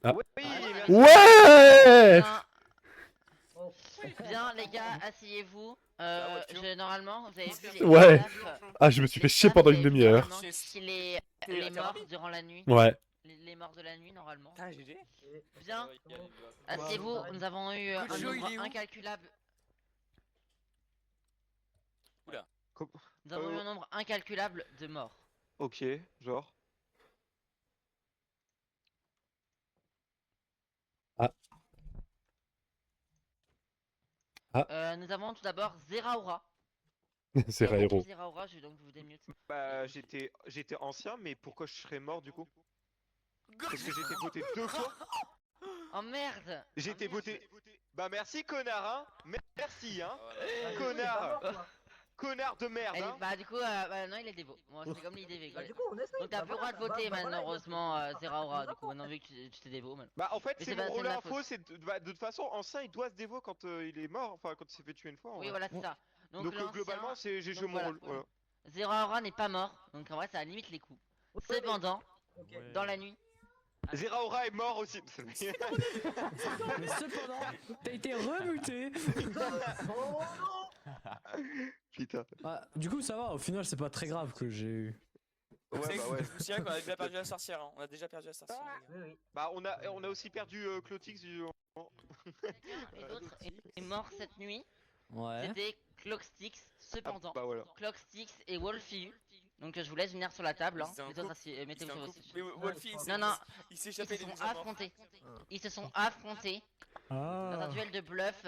Ah. Oui, Ouais. merci. Ouais. Bien, Oh. bien, les gars, asseyez-vous. Normalement, vous avez vu les Ouais. staffs. Ah, je me suis Les fait chier staffs, pendant vous une avez vu demi-heure. normalement qui les morts durant la nuit. Ouais. Les morts de la nuit, normalement. Putain, GG. Bien, Comment asseyez-vous. arrête. Nous avons eu un Gojo, il nombre est où incalculable. Oula. Nous avons eu un nombre incalculable de morts. Ok, genre. Nous avons tout d'abord Zeraora. C'est Qui Raero. Zeraora, je vais donc vous démute. Bah, j'étais ancien, mais pourquoi je serais mort du coup? Parce que j'ai été voté 2 fois. Oh merde! J'ai été voté. Bah, merci, connard, hein. Merci, hein. Bah, du coup, t'es Connard. pas mort, quoi. Connard de merde, hein. Bah du coup, non il est dévo. Moi c'est comme l'IDV. Bah, du coup, on essaye. Donc t'as Bah, plus le droit de voilà, voter bah, voilà, malheureusement il Zeraora. nous Du coup apprend. maintenant vu que tu t'es dévo maintenant. Bah, en fait, Mais c'est c'est pas- mon c'est de rôle ma info. faute. C'est de toute façon, ancien, il doit se dévo quand il est mort. Enfin, quand il s'est fait tuer une fois. en Oui vrai. voilà c'est ça. Donc, Donc, l'ancien, globalement, j'ai joué donc mon voilà. rôle. Voilà. Zeraora n'est pas mort. Donc en vrai ça limite les coups. Ouais, mais- Cependant, Ok. dans la nuit. Zeraora est mort aussi. Mais cependant, t'as été remuté. Oh non. Putain. Ah, du coup, ça va, au final, c'est pas très grave que j'ai eu. Ouais, bah ouais. Je dirais qu'on a déjà perdu la sorcière, hein. On a déjà perdu la sorcière. les gars. Oui, oui. Bah, on a aussi perdu Clotix. Quelqu'un et d'autres est mort cette nuit. Ouais. C'était Clockstix. Cependant, Bah, voilà. Clockstix et Wolfie. Donc je vous laisse venir sur la table. Hein. C'était un Les autres, couple. mettez-vous sur vos Mais Wolfie, il Non, non, s'est ils se échappé des sont nous a morts. affrontés. Ils se sont affrontés dans un Ah. duel de bluff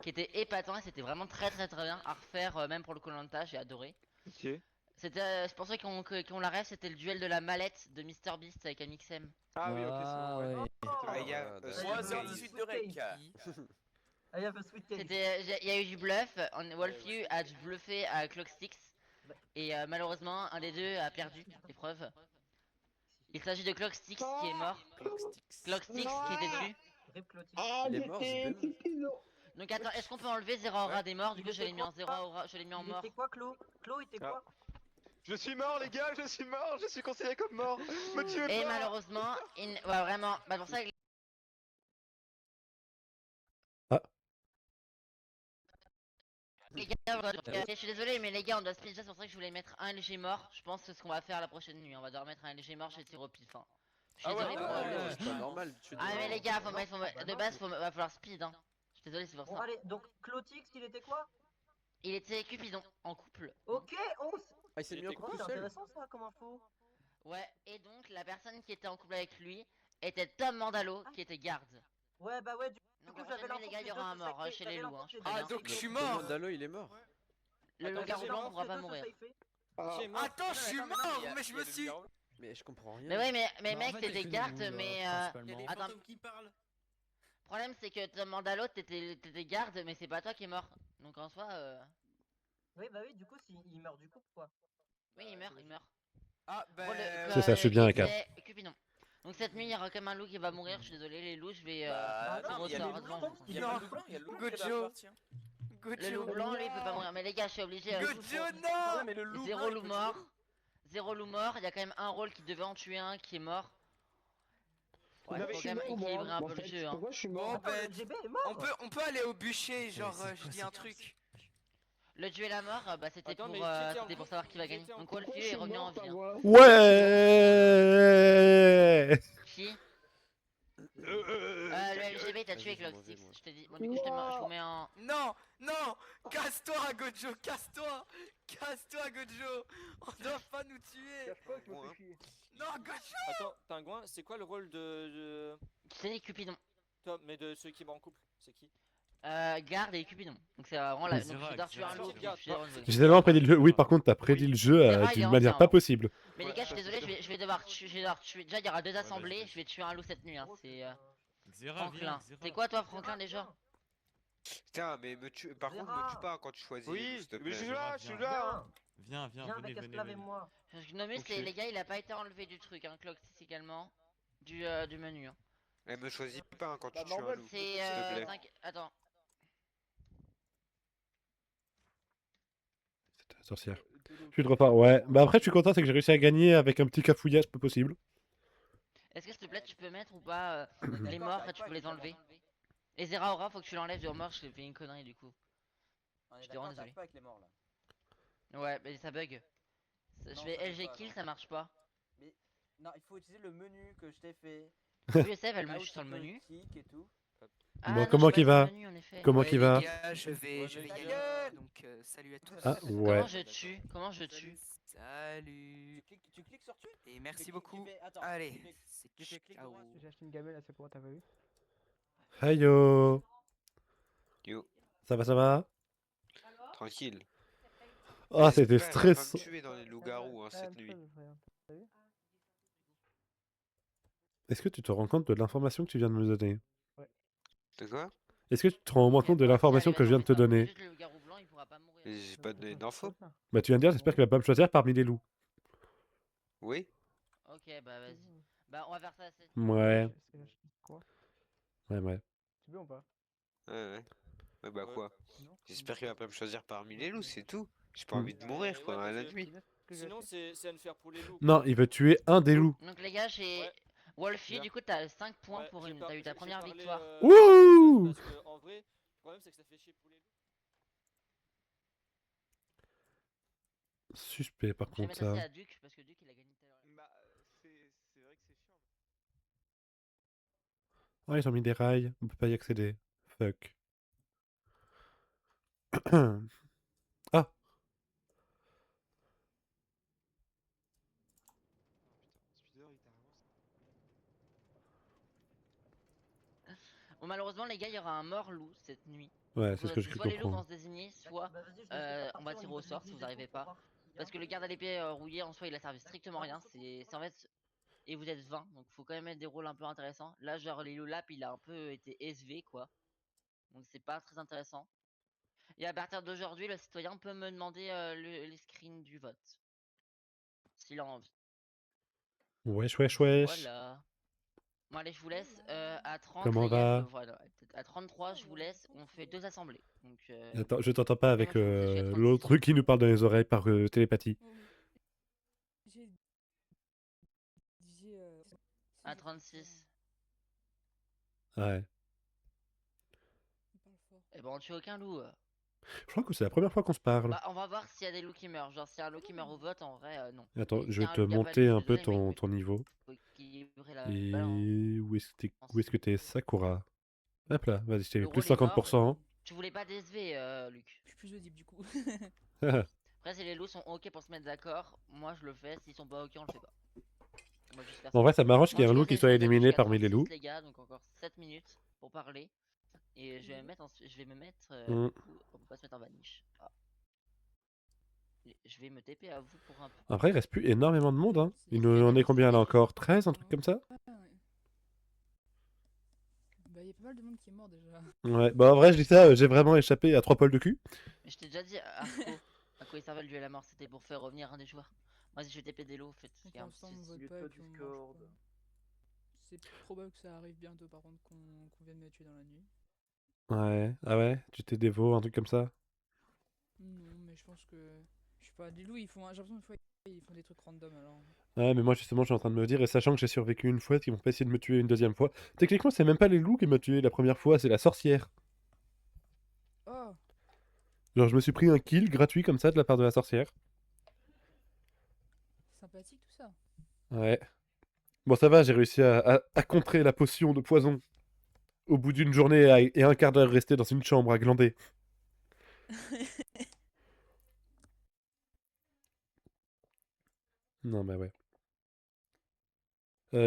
qui était épatant et c'était vraiment très bien à refaire même pour le Koh-Lanta, j'ai adoré. Ok. C'était, pour ceux qui ont la rêve, c'était le duel de la mallette de MrBeast avec MXM. Ah oui, ok, c'est bon, ouais. ouais. Ah, il y a- d'accord. 3h18 de rec. Ah, il y a un sweet cake. Il y a eu du bluff, Wolfie a bluffé à Clockstix et malheureusement un des deux a perdu l'épreuve. Il s'agit de Clockstix qui est mort. Clockstix qui était dessus. Rip Clotilde. Il est mort, Donc attends, est-ce qu'on peut enlever Zeraora des morts? Du coup je l'ai mis en Zeraora, je l'ai mis en Il mort. était quoi, Clo? Clo, il était quoi? Je suis mort, les gars, je suis mort, je suis considéré comme mort. Me tuez Et pas. malheureusement, ouais vraiment, bah pour ça que... Ah. Les gars, je suis désolé mais les gars on doit split, c'est pour ça que je voulais mettre un LG mort. Je pense que c'est ce qu'on va faire la prochaine nuit, on va devoir mettre un LG mort, je vais tirer au pif. Hein. Je suis désolé pour C'est pas normal. Ah mais les gars, de base va falloir speed hein. Je suis désolé c'est pour Bon, ça. allez, donc Clotix, il était quoi? Il était Cupidon en couple. Ok, Ah, il s'est mis en Oh, couple c'est tout seul. intéressant ça comme info. Ouais, et donc la personne qui était en couple avec lui était Tom Mandalo qui était garde. Ouais, bah ouais, du Donc coup, la prochaine nuit les gars, il y aura un mort chez les loups hein, je Ah, préviens. donc je suis Le mort. Mandalo, il est mort. Le Attends, loup-garou j'ai blanc pourra pas mourir. Attends, je suis mort, mais je me suis. Mais je comprends rien. Mais ouais, mais Bah, en mec, fait, t'es il des fait cartes, des loups, mais principalement. attends. Le problème, c'est que Tom Mandalo, t'étais garde, mais c'est pas toi qui est mort. Donc en soi, Oui, bah oui, du coup, il meurt du coup, quoi. oui, il meurt. Ah, Bon, C'est ça, je suis bien qui avec était Cupidon. Donc cette nuit, il y aura comme un loup qui va mourir. Je suis désolé, les loups, je vais. Bah, tirer non, au il y a sort, le loup devant blanc. vous. Il y a le loup blanc, il y a le loup blanc qui va partir. Le loup blanc, lui, il peut pas mourir. Mais les gars, je suis obligé. Gojo, non. Mais le loup Zéro loup mort. Zéro loup mort. Il y a quand même un rôle qui devait en tuer un qui est mort. Ouais, faut quand même équilibrer un peu le jeu. Hein. Pourquoi je suis Bon, mort? Attends, bah, le GB est mort. on peut aller au bûcher, genre, c'est je quoi dis un truc. Le duel à mort, bah c'était Attends, pour, mais j'étais pour savoir qui va gagner. Donc Wolfie est revenu en vie. Hein. Ouais. Qui le LGB t'a tué Vas-y, Clockstix. moi. Je te dis. Bon, du coup, je vous mets en. Non, non, casse-toi, Gojo, casse-toi, casse-toi, Gojo. On doit pas nous tuer. Non, Gojo. Attends, Pingouin, c'est quoi le rôle de... C'est Cupidon. Toi, mais de ceux qui vont en couple? C'est qui? Garde et Cupidon. Donc c'est vraiment la. Donc Xerac, je dois tuer un loup. Xerac. J'ai tellement prédit le jeu. Oui, par contre, t'as prédit le jeu Xerac, il est d'une manière ancien, pas hein. possible. Mais les gars, je suis désolé, je vais devoir tuer. Déjà, il y aura deux assemblées. Je vais tuer un loup cette nuit. Hein. C'est Franklin. T'es quoi, toi, Franklin, déjà? Putain, mais par contre, me tue pas quand tu choisis. Oui, s'il te mais plaît. je suis là, je suis là. Hein. Viens, Viens, venez, mec, venez, esclave et venez. moi. Parce que Nomus, Ok. les gars, il a pas été enlevé du truc. Hein. Clockstix également. Du menu. Hein. Elle me choisit pas quand tu tues un loup. C'est. S'il te plaît. Attends. C'était la sorcière. Je suis de repart. Ouais. Bah après, je suis content, c'est que j'ai réussi à gagner avec un petit cafouillage peu possible. Est-ce que s'il te plaît, tu peux mettre ou pas les morts, tu peux les enlever. Et Zera Aura, faut que tu l'enlèves de mort, je t'ai fait une connerie du coup. Je suis vraiment désolé. pas avec les morts là. Ouais, mais ça bug. Je Non, fais ça bug LG pas, kill, non. ça marche pas. Non, il faut utiliser le menu que je t'ai fait. Oui, je sais, elle Là me où chute tu sur le peux menu. clic et tout. Ah Bon, non, comment je suis qu'il pas sur va le menu en effet. Comment Ouais, qu'il les va gars, je vais, Ouais, je vais mais y ta aller. gueule. Donc, salut à tous. Ah, ouais. Comment je tue Comment je tue Salut. Tu cliques sur tu Et merci tu beaucoup. attends, Allez, tu c'est fais clic ciao. droit. J'ai acheté une gamelle, là, c'est pour t'as pas vu? Hi yo. Yo, Ça va, ça va? tranquille. Ah, c'était J'espère qu'elle va pas me stressant. tuer dans les loups-garous hein, cette nuit. Est-ce que tu te rends compte de l'information que tu viens de me donner? De quoi? Est-ce que tu te rends au moins compte de l'information que je viens de te donner? Juste le garou blanc, il pourra pas mourir. Mais j'ai pas donné d'infos. Bah, tu viens de dire, j'espère qu'il va pas me choisir parmi les loups. Oui? Ok, bah vas-y. Bah on va faire ça cette Ouais, Quoi? ouais. C'est bien ou pas? Ouais. Ouais, bah Ouais. quoi? Non? J'espère qu'il va pas me choisir parmi les loups, c'est tout. J'ai pas Mm. envie de mourir quoi, Ouais, à la parce que nuit. sinon, c'est unfair pour les loups. Non, quoi. il veut tuer un des loups. Donc les gars, j'ai Ouais. Wolfie, Bien. du coup t'as 5 points Ouais, pour j'ai une. par- T'as eu ta j'ai première parlé, victoire. Wouh! Parce que en vrai, le problème c'est que ça fait chier pour les loups. Suspect par Je vais contre mettre aussi ça. à Duke parce que Duke il a gagné tout à l'heure. Bah, c'est vrai que c'est chiant. Ah, ils ont mis des rails, on peut pas y accéder. Fuck. Ah, Speeder, il t'a avancé. Bon, malheureusement, les gars, il y aura un mort loup cette nuit. ouais, Donc, c'est ce que je soit les loups vont comprends. se désigner, soit Bah, vas-y, je vais essayer de on va partir tirer niveau au de sort si l'église vous et tout n'arrivez pour pas. voir s'il y a Parce que un le garde à truc. l'épée rouillé en soi il a servi strictement rien. C'est en fait. Et vous êtes 20, donc faut quand même mettre des rôles un peu intéressants. Là, genre, les Lolap, il a un peu été SV quoi. Donc, c'est pas très intéressant. Et à partir d'aujourd'hui, le citoyen peut me demander les screens du vote. S'il a envie. Wesh. Voilà. Bon, allez, je vous laisse. À 30, Comment les gars, va? voilà. À 33, je vous laisse. On fait 2 assemblées. Donc, Attends, je t'entends pas avec moi, je vous jusqu'à 36. l'autre qui nous parle dans les oreilles par télépathie. J'ai dit À 36. Ouais. il parle fort. Et bon, on tue aucun loup. Je crois que c'est la première fois qu'on se parle. Bah, on va voir s'il y a des loups qui meurent. Genre, s'il y a un loup qui meurt au vote, en vrai, non. Attends, Mais s'il je y vais a un te loup qui a pas monter loup, je un suis peu désolé, mais ton niveau. faut équilibrer la balance. Et où est-ce que t'es, Sakura? Hop là, vas-y, je t'ai mis Le plus rôle est mort. 50%. Tu voulais pas DSV, Luc. Je suis plus audible du coup. Après, si les loups sont ok pour se mettre d'accord, moi je le fais. S'ils sont pas ok, on le fait pas. On va juste faire En ça. vrai, ça m'arrange qu'il y ait Moi, un je loup laisse qui les soit gens voter éliminé jusqu'à parmi les 36, loups. les gars, donc encore 7 minutes pour parler. Et je vais me mettre, je vais me mettre Mm. du coup, on peut pas se mettre en vanish. Ah. Et je vais me TP à vous pour un peu. Après, il reste plus énormément de monde, hein. Il Est-ce qu'il y a nous en des est combien là loups encore? 13, un truc comme ça? Ah, ouais. Bah, il y a pas mal de monde qui est mort déjà. Ouais, bah en vrai, je dis ça, j'ai vraiment échappé à 3 poils de cul. Mais je t'ai déjà dit, Arco, à quoi il servait le duel à la mort, c'était pour faire revenir un des joueurs. Moi, si je vais TP des lots, faites Pour un l'instant, on petit. vote pas et puis on mange pas. C'est probable que ça arrive bientôt par contre qu'on vienne me tuer dans la nuit. Ouais, ah ouais, tu t'es dévo, un truc comme ça. Non, mais je pense que. Je sais pas, les loups ils font. J'ai l'impression que des fois ils font des trucs random alors. Ouais, mais moi justement, je suis en train de me dire, et sachant que j'ai survécu une fois, qu'ils vont pas essayer de me tuer une deuxième fois. Techniquement, c'est même pas les loups qui m'ont tué la première fois, c'est la sorcière. Oh! Genre, je me suis pris un kill gratuit comme ça de la part de la sorcière. Sympathique tout ça. Ouais. Bon, ça va, j'ai réussi à contrer la potion de poison. Au bout d'une journée et un quart d'heure resté dans une chambre à glander. Non, mais ouais.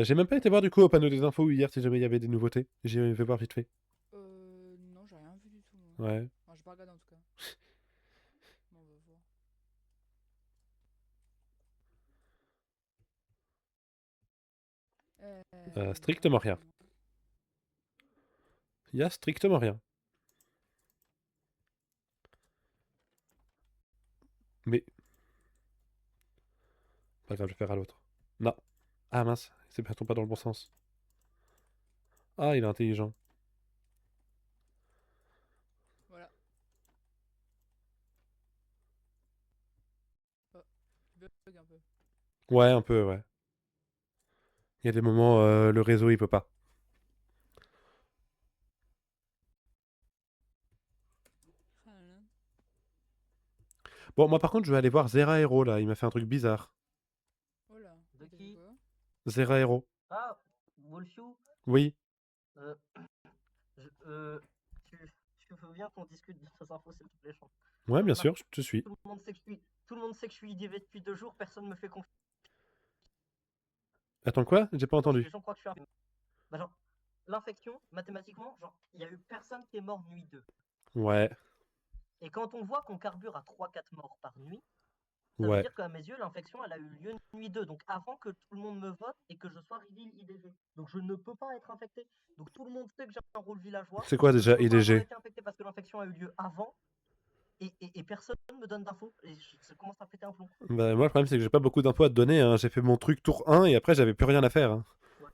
J'ai même pas été voir du coup au panneau des infos hier si jamais il y avait des nouveautés. J'ai fait voir vite fait. Non, j'ai rien vu du tout. Moi. Ouais. Enfin, j'ai pas regardé en tout cas. Bon, on va voir. Strictement rien. Il y a strictement rien. Mais. Pas grave, je vais faire à l'autre. Non. Ah mince, c'est pas dans le bon sens. Ah, il est intelligent. Voilà. Oh, tu bug un peu. Ouais, un peu, ouais. Il y a des moments, le réseau, il peut pas. Ah là là. Bon, moi, par contre, je vais aller voir Zera Hero, là. Il m'a fait un truc bizarre. Oh là. De t'as fait qui quoi? Zera Hero. Ah, Wolfio, Oui. euh, tu veux bien qu'on discute de ces infos, s'il te plaît, Champ. Ouais, bien Remarque, sûr, je te suis. tout le monde sait que je suis IDV depuis 2 jours, personne me fait confiance. Attends, quoi? J'ai pas Les entendu. gens croient que je suis un... Bah, genre, l'infection, mathématiquement, genre, il y a eu personne qui est mort nuit 2. Ouais, Et quand on voit qu'on carbure à 3-4 morts par nuit, ça veut ouais. dire qu'à mes yeux, l'infection, elle a eu lieu nuit 2. Donc avant que tout le monde me vote et que je sois reveal IDV. Donc je ne peux pas être infecté. Donc tout le monde sait que j'ai un rôle villageois. C'est quoi Je déjà peux pas avoir IDG? été infecté parce que l'infection a eu lieu avant. Et personne me donne d'infos. Et ça commence à péter un plomb. Bah, moi, le problème, c'est que j'ai pas beaucoup d'infos à te donner, hein. J'ai fait mon truc tour 1 et après, j'avais plus rien à faire, hein. Ouais.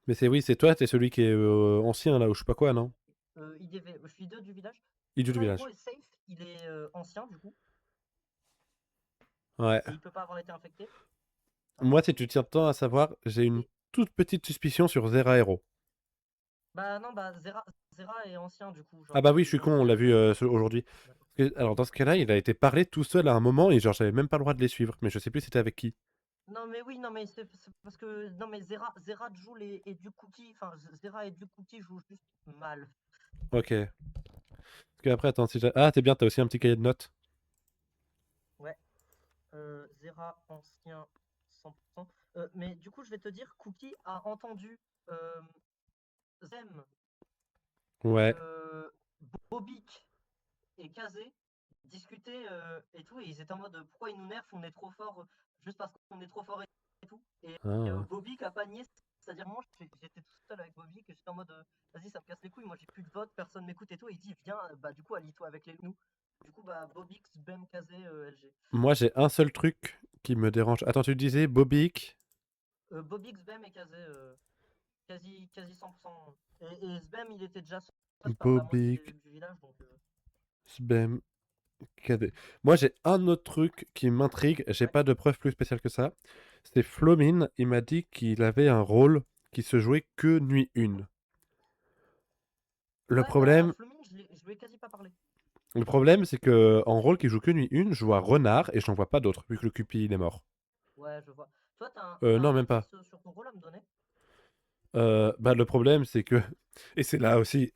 Mais c'est oui, c'est toi, t'es celui qui est ancien, là, ou je sais pas quoi, non? IDV, je suis 2 du village. Idiot du Zera village. Hero est safe, il est ancien du coup. Ouais. Et il peut pas avoir été infecté. Moi, si tu tiens tant à savoir, j'ai une toute petite suspicion sur Zera Hero. Bah non, bah Zera est ancien du coup. Genre, Ah bah oui, je suis con, on l'a vu aujourd'hui. Alors, dans ce cas-là, il a été parlé tout seul à un moment et genre, j'avais même pas le droit de les suivre, mais je sais plus c'était avec qui. Non mais oui, non mais c'est parce que non mais Zera joue et du cookie, enfin Zera et du cookie jouent juste mal. Ok. Parce que après, attends, si j'ai... Ah, t'es bien, t'as aussi un petit cahier de notes. Ouais. Zera ancien 100%. Mais du coup, je vais te dire, Cookie a entendu Zem, Ouais. Bobik et Kazé discuter et tout, et ils étaient en mode pourquoi ils nous nerfent, on est trop fort juste parce qu'on est trop fort et tout. Et Ah. Bobik a pas nié, c'est-à-dire moi j'étais tout seul avec Bobik et j'étais en mode vas-y, ça me casse les couilles, moi j'ai plus de vote, personne m'écoute et tout, et il dit viens, bah du coup allie-toi avec les loups. Du coup, bah Bobik, Bem, Kazé, LG. Moi, j'ai un seul truc qui me dérange. Attends, tu disais Bobik? Bobik, Bem et Kazé, quasi 100%. Et Sbem, il était déjà sauce par la moitié Bobik, du village, donc... Sbem, KD. Moi, j'ai un autre truc qui m'intrigue. J'ai Ouais. pas de preuve plus spéciale que ça. C'est Flomin, il m'a dit qu'il avait un rôle qui se jouait que nuit 1. Le Ouais, problème, bah, Flumine, je lui ai quasi pas parlé. le problème, c'est que en rôle qui joue que nuit 1, je vois Renard et j'en vois pas d'autres, vu que le Cupi il est mort. Ouais, je vois. Toi, t'as Non, un même pas. indice sur ton rôle à me donner? Bah, le problème, c'est que. Et c'est là aussi.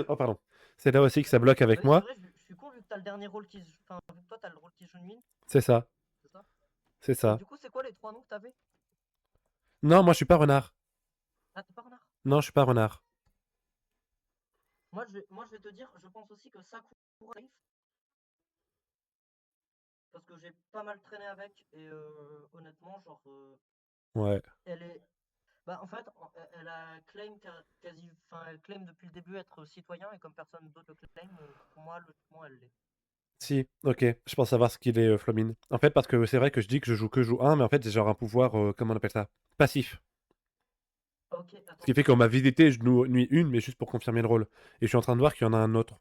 Oh, pardon. C'est là aussi que ça bloque avec Oui, moi. c'est vrai, je suis con vu que t'as le dernier rôle qui se... Enfin, vu que toi, t'as le rôle qui se joue nuit, C'est ça. c'est ça? C'est Et ça. du coup, c'est quoi les 3 noms que t'avais? Non, moi, je suis pas Renard. Ah, t'es pas renard? Non, je suis pas Renard. Moi, je vais te dire, je pense aussi que Sakura est safe. Parce que j'ai pas mal traîné avec, et honnêtement, genre... Ouais. elle est... Bah, en fait, elle a claim quasi... Enfin, elle claim depuis le début être citoyen, et comme personne d'autre le claim, pour moi, logiquement, elle l'est. Si, ok. Je pense savoir ce qu'il est, Flomin. En fait, parce que c'est vrai que je dis que je joue 1, mais en fait, j'ai genre un pouvoir, comment on appelle ça? Passif. Ok, Ce attends. qui fait qu'on m'a visité nuit 1, mais juste pour confirmer le rôle. Et je suis en train de voir qu'il y en a un autre.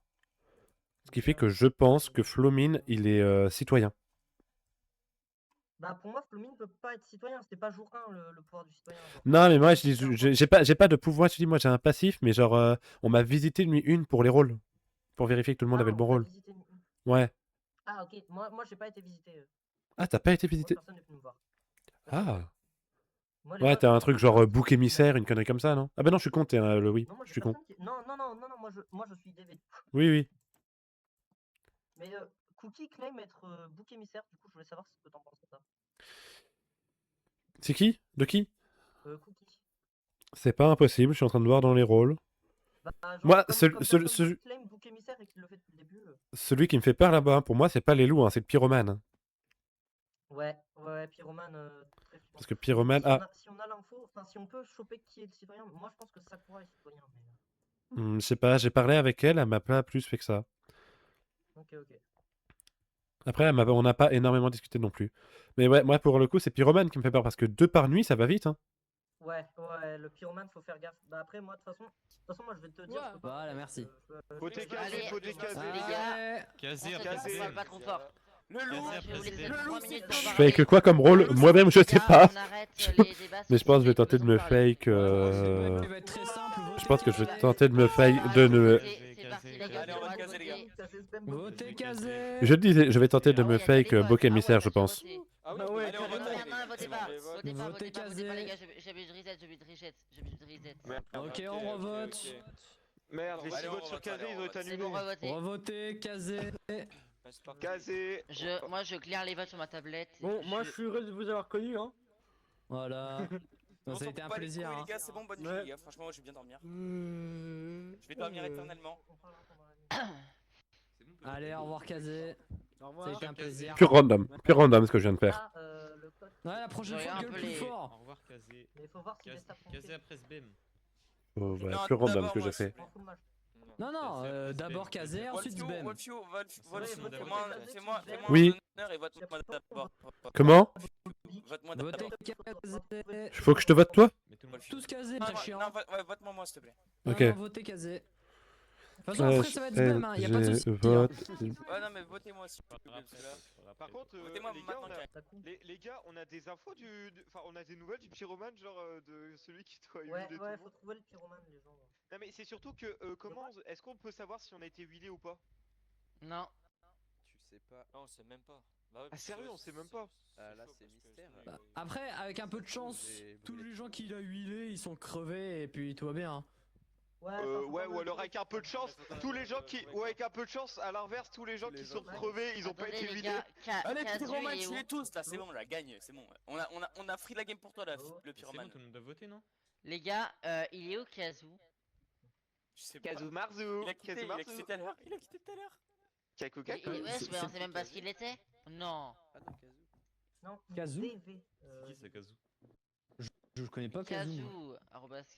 Ce qui fait que je pense que Flomin, il est citoyen. Bah, pour moi, Flumine peut pas être citoyen, c'était pas jour 1 le pouvoir du citoyen. Genre. Non, mais moi, je C'est un dis, point. j'ai pas de pouvoir. Je dis, moi, j'ai un passif, mais genre, on m'a visité nuit 1 pour les rôles. Pour vérifier que tout le monde avait Ah, le on bon t'a rôle. visité. Ouais. Ah, ok, moi j'ai pas été visité. Ah, t'as pas été Moi, visité? personne n'est venu me voir. Personne. Ah. Moi, les Ouais, votes, t'as un moi, truc les genre votes, bouc c'est- émissaire, une connerie comme ça, non? Ah bah non, je suis con, oui, Non, moi je j'ai suis con. personne qui. Non, moi je suis DV. Oui, oui. Mais Cookie claim être bouc émissaire, du coup, je voulais savoir ce que t'en penses de ça. C'est qui? De qui? Cookie. C'est pas impossible, je suis en train de voir dans les rôles. Bah, genre, Moi, comme personne d'autre claim bouc émissaire et qu'il le fait depuis le début. celui qui me fait peur là-bas, pour moi, c'est pas les loups, hein, c'est le pyromane. Ouais, Pyromane, très flippant. Parce que pyromane. Si Ah, si on a l'info, enfin, si on peut choper qui est le citoyen, moi je pense que Sakura est citoyen. Mais... je sais pas, j'ai parlé avec elle, elle m'a pas plus fait que ça. Ok. Après, on n'a pas énormément discuté non plus. Mais ouais, moi, pour le coup, c'est pyromane qui me fait peur, parce que 2 par nuit, ça va vite, hein. Ouais, le pyromane, faut faire gaffe. Bah après, moi, de toute façon, moi, je vais te dire. Ouais. Je peux pas Voilà, faire, merci. je Faut décaser, Allez, faut décaser. les gars, Ouais. on se calme, on parle pas trop fort. Le Moi, loup. je vais vous laisser Le 3 loup, minutes c'est pour Je parler. fais que quoi comme rôle? Moi-même, je Les sais gars, pas. on arrête les débats Mais je pense que je vais sur tenter de me laissons parler. fake. Il va être très simple. Je pense que je vais Votez. tenter de me fake. De ne... C'est parti, les gars. Allez, on va caser, les gars. Votez casé. Je disais, je vais tenter de Ah me ouais, y a fake des votes. bouc Ah émissaire, ouais, je t'as pense. déjà voté. Ah oui, Ah ouais, allez, on carrément. vote. Non, non, votez pas. Les votes. Votez pas, Votez votez pas, casé. les gars. J'ai bu de reset, j'ai bu de reset. J'ai bu de reset. Merde, Ok, on revote. merde, les Allez, 6 on votes sur revote, Kazé, allez, ils on ont été C'est annulés. bon, revotez. Revotez casé. Passe par- Kazé. Moi, je clear les votes sur ma tablette. Bon, moi je suis heureux de vous avoir connu, hein. Voilà. On Ça a s'en été un bat les plaisir. couilles, hein. les gars, c'est bon, bonne nuit, Ouais. les gars. Franchement, moi, je vais bien dormir. Je vais dormir éternellement. Allez, au revoir casé. Au Ça a revoir. été un plaisir. Pure random ce que je viens de faire. Ah, le code. Ouais, la prochaine Je fois, regarde gueule un peu plus les- fort. revoir, Kazé. Mais il faut voir s'il est ça Kazé après ce BM. Oh, voilà, Non, pure random d'abord, ce que moi, je fais. s'il te plaît. M'en fous de match. Non, non, d'abord casé, ensuite Wolfio, Sbem. Wolfio, Ouais, fais-moi fais-moi Oui. un honneur et vote-moi d'abord. Comment? Vote-moi Votez d'abord. casé. Faut que je te vote toi? Mais tout le monde. Tous casés, Non, très non, chiant. non, ouais, vote-moi moi, s'il te plaît. Non, Ok. non, votez casé. De toute façon, après, ça va être Sbem, hein. Y a pas de soucis. vote. Ouais, non, mais votez-moi s'il vous plaît, parce que là- Par contre, Votez-moi les gars, maintenant, on a... Karim. Les gars, on a des infos Enfin, on a des nouvelles du pyromane, genre de celui qui doit Ouais, huiler tout ouais, le faut monde. trouver le pyromane, les gens. Non, mais c'est surtout que, est-ce qu'on peut savoir si on a été huilé ou pas? Non. Tu sais pas. Non, on sait même pas. Bah ouais, Ah, parce sérieux, que on sait même pas. Ah, là, chaud c'est parce que mystère. je- Après, avec un peu de chance, tous les gens qui l'a huilé, ils sont crevés et puis tout va bien. hein. Ouais, Ouais, ou alors avec un peu de chance, tous les gens qui... Ouais, avec un peu de chance, à l'inverse, tous les gens qui sont crevés, ils ont pas Attendez, été les huilés. gars. Allez, Casu, Pyroman, il est tu où? les tous là, c'est bon, la gagne, c'est bon. On a free la game pour toi là, le C'est bon, Pyroman. tout le monde doit voter, non? Les gars, il est où Kazu? Je sais pas. Kazou Marzu. Il a quitté, Kazou il a Marzu. quitté tout à l'heure. Il a quitté tout à l'heure. Kaku Ouais, Kaku. mais on sait même pas ce qu'il était. Non. Ah non, Kazoo. Non, Kazoo DV. Qui c'est Kazoo? Je connais pas Kazu. Kazu.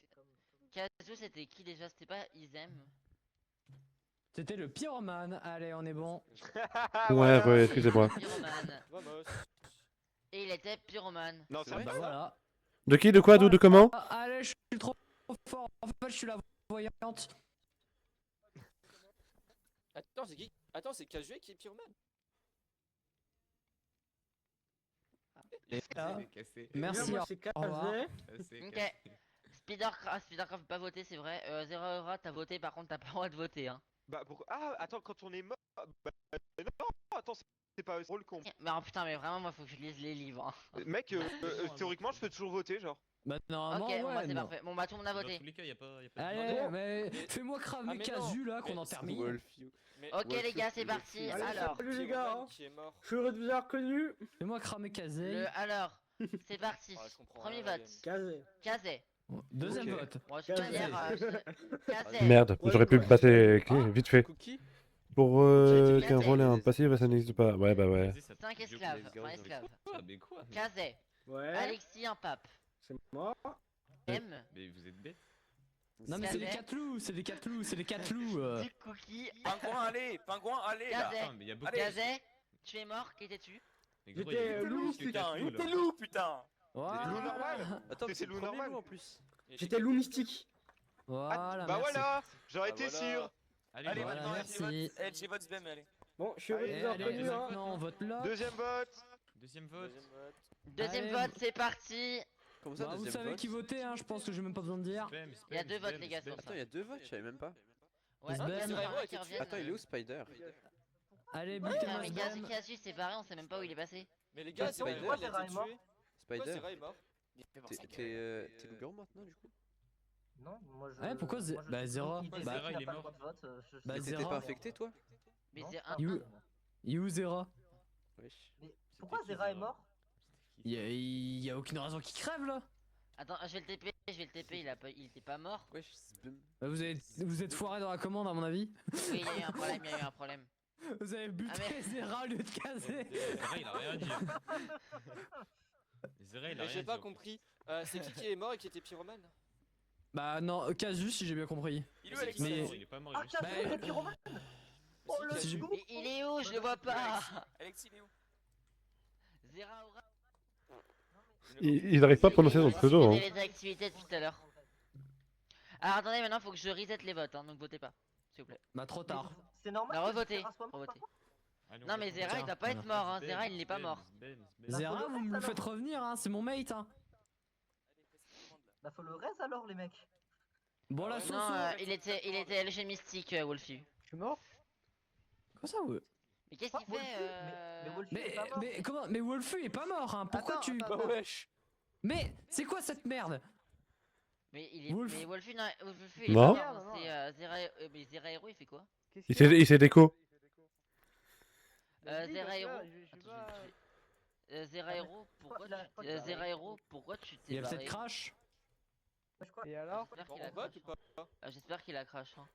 Kazu, c'était qui déjà? C'était pas Izem? C'était le pyromane. Allez, on est bon. Ouais, ouais, excusez-moi. Pyromane. Vamos. Et il était pyromane. Non, c'est vrai. vrai. Bah voilà. De qui, de quoi, d'où, de comment? Ah, allez, je suis trop fort. En fait, je suis la voyante. Attends, c'est qui? Attends, c'est Kazué qui est pyromane. Et là, Bien, merci. moi c'est au revoir. Kazé. Ok. Spidercraft, veut pas voter, c'est vrai. Zero Aura, t'as voté, par contre, t'as pas le droit de voter. Hein. Bah, pourquoi... Ah, attends, quand on est mort... Bah, non, attends, c'est pas drôle con. Mais oh, putain, mais vraiment, moi, faut que je lise les livres. Hein. Mec, théoriquement, je peux toujours voter, genre. Bah, normalement, Ok, bon, bah, ouais, c'est non. parfait. Bon, bah, tout le monde a Dans voté. tous les cas, y a pas de Allez, demande. mais fais-moi cramer Ah, mais Kazu là, qu'on Mais en c'est termine. Wolfio. Mais Ok, les gars, c'est parti. Allez, Alors, salut les gars, hein. Qui est mort. Je suis heureux de vous avoir connu. Fais-moi cramer Kazé. alors, c'est parti. Ah, je comprends Premier rien à la vote. game. Kazé. Kazé. Deuxième Ok. vote. Bon, je Kazé. peux dire. Kazé. Merde, j'aurais pu me passer vite fait. Cookie. Pour J'ai dit qu'un Kazé. rôle et un passif, ça n'existe pas. Ouais, bah ouais. Vas-y, ça te 5 fait esclaves. let's go, Enfin, let's go. esclaves. quoi? Mais quoi? Kazé. Ouais, Alexis, un pape. c'est moi. M. Mais vous êtes bêtes. Non, mais c'est les Kazé. 4 loups, c'est les 4 loups, c'est les 4 loups. Dick Cookie. Pingouin, allez là. Kazé. Attends, mais y a beaucoup Kazé. Tu es mort, qui étais-tu? Mais gros, J'étais, y a beaucoup loup, plus que Putain, quatre il loups, était là. loup, putain. Voilà. Loup normal. Attends, C'est c'est loup le premier normal. loup en plus. J'étais loup mystique. Voilà, Bah merci. voilà, j'aurais Ah, été voilà. sûr. Allez, Voilà, maintenant, merci. j'ai votre Sbem, allez. Bon, je suis heureux de Et vous avoir allez, connu, hein. maintenant on vote là. Deuxième vote. Deuxième vote. Deuxième Allez. vote, c'est parti. Comment ça, Bah, vous deuxième savez vote qui voter, hein, je pense que j'ai même pas besoin de dire. Spam, Il y a spam, deux votes, spam, les gars, spam. sur Attends, il y a deux votes, je savais même pas. Ouais, Sbem. mais c'est Vraiment, vraiment et qui tu- reviennent. Attends, il est où Spider? Allez, Ah, butez-moi mais Sbem. Kazu, c'est pareil, on sait même pas où il est passé. Mais les gars, c'est Spider. vrai, il a Spider. été tué. Pourquoi Spider? Zera est mort? T'es loup-garou maintenant du coup? Non, moi je. Ouais, pourquoi moi, je bah, suis Zera. qui Bah, décide, Zera, qui n'a il est pas le mort. droit de vote, je- Bah, Mais t'étais Zera. pas infecté toi? Mais Non, c'est ah, un. You. You Zera. Wesh. Mais pourquoi Zera est mort? Y a aucune raison qu'il crève là. Attends, je vais le TP, il était pas mort. Wesh, Sbem. Bah, vous êtes foiré dans la commande à mon avis. Oui, il y a eu un problème, il y a eu un problème. Vous avez buté Ah, mais- Zera au lieu de caser. Zera, il a rien dit. Zera, il a Mais rien j'ai dit. pas compris. C'est qui est mort et qui était pyromane? Bah non, Kazu si j'ai bien compris. Il est où, Mais- Alexis? Mais- Il est pas mort, Ah, il est juste- Kazoo, le pyromane. Oh le Si j'ai- loup. Mais il est où? Je le vois pas. Alexis, il est où? Zera Aura. Il arrive pas à prononcer son pseudo. Hein. les activités depuis tout à l'heure. Alors attendez, maintenant faut que je reset les votes, hein, donc votez pas, s'il vous plaît. Bah trop tard. C'est normal. Bah que revotez, Zera soit mort, par revotez. contre Non, mais Zera, il doit pas être mort, hein. Zera, il n'est pas mort. Zera, vous me le faites revenir, hein, c'est mon mate, hein. Bah faut le raise alors les mecs. Bon, la Non, sauce. il était LG Mystique, Wolfie. Je suis mort. Quoi ça, ouais? Mais qu'est-ce qu'il Wolfie, fait mais Wolfie est pas mort. Mais comment? Mais Wolfu est pas mort, hein. Pourquoi Attends, tu. attends, Bah wesh. Mais c'est quoi cette merde? Mais il est. Wolf. Mais Wolfie, non, Wolfie, il est Non. pas mort, hein, c'est Zera. Mais Zera Hero, il fait quoi? Il s'est déco. Zera Hero. Zera Hero, pourquoi tu t'es Il y a barré? peut-être crash? Et alors? J'espère qu'il On a vote crash. ou pas? J'espère qu'il a crash. Hein.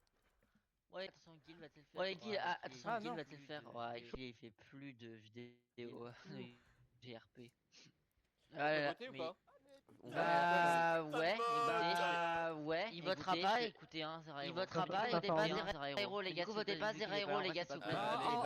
Ouais, attention, Guil va-t-il le faire? Ouais, Guil, attention, Ah, Guil non. va-t-il le faire? Ouais, Guil, il fait plus de vidéos GRP. On peut voter ou pas? Bah ouais, vote. ouais, il votera pas, écoutez hein, Zera Hero. Il votera pas, votez pas Zera Hero les gars, votez pas Zera Hero les gars s'il vous plaît.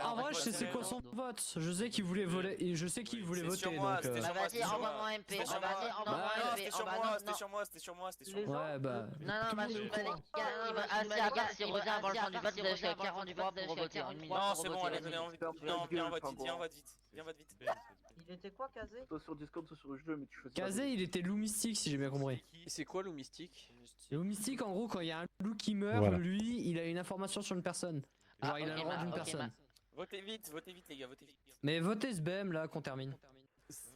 En vrai, je sais c'est quoi son vote. Je sais qu'il voulait voler. Et je sais qu'il voulait C'est voter. sur moi, Donc, c'était Bah sur moi, vas-y, c'était sur envoie-moi moi. un MP, C'était sur vas-y, moi. envoie-moi Non, un c'était MP, sur bah moi, non, c'était non. sur moi, c'était sur moi, c'était sur Les moi. Ouais, bah. Non, non, tout bah le monde est je au pas les courant. gars, si regarde, s'il revient avant le temps du vote, jusqu'à 43 pour voter, une minute Non, pour c'est bon, voter, allez, une minute. viens, on vote vite, viens, on vote vite. Viens, vote vite. Il était quoi Kazé? Soit sur Discord, soit sur le jeu, mais tu choisis. Kazé, il était loup mystique si j'ai bien compris. Et c'est quoi loup mystique? Le loup mystique, en gros, quand il y a un loup qui meurt, Voilà. lui, il a une information sur une personne. Genre, il a le droit d'une personne. Votez vite les gars, votez vite. Mais votez ce BM là qu'on termine.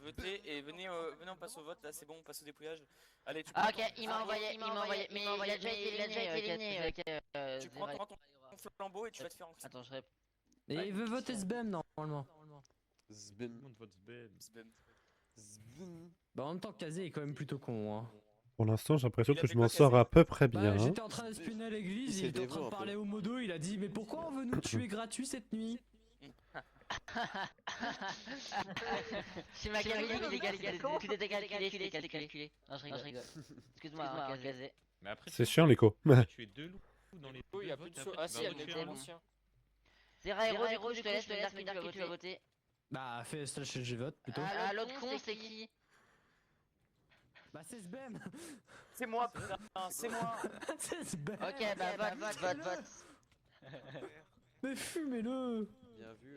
Votez et venez, on passe au vote là, c'est bon, on passe au dépouillage. Allez, tu Ah ok, il m'a envoyé, mais il a déjà été éliminé. tu prends ton flambeau et tu vas te faire en Attends, je réponds. Et il veut voter ce BM normalement. Zbem. Tout le monde vote Zbem. Zbem. Bah, en même temps, Kazé est quand même plutôt con. Hein. Pour l'instant, j'ai l'impression Il a que fait je m'en quoi, sors Kazé à peu près Bah, bien. Hein. j'étais en train d'espionner à l'église, Il il était en train s'est de dévot, parler un peu. au modo, il a dit mais pourquoi on veut nous tuer gratuit cette nuit? C'est ma calculé, les gars, tout était calculé. Non, je rigole. Excuse-moi, Kazé. Mais après, C'est chiant, l'écho. tu as tué deux loups dans les Oui, il y a deux plus de votes, choses. après, Ah tu si, vas il y a retuer un des loup. anciens. Zera Hero, je te laisse me dire qui tu vas voter. Bah, fais slash LG vote plutôt. Ah, l'autre con, c'est qui? Bah, c'est ce BM. C'est moi, putain, c'est moi. C'est ce BM. Ok, bah vote. Mais fumez-le. Bien vu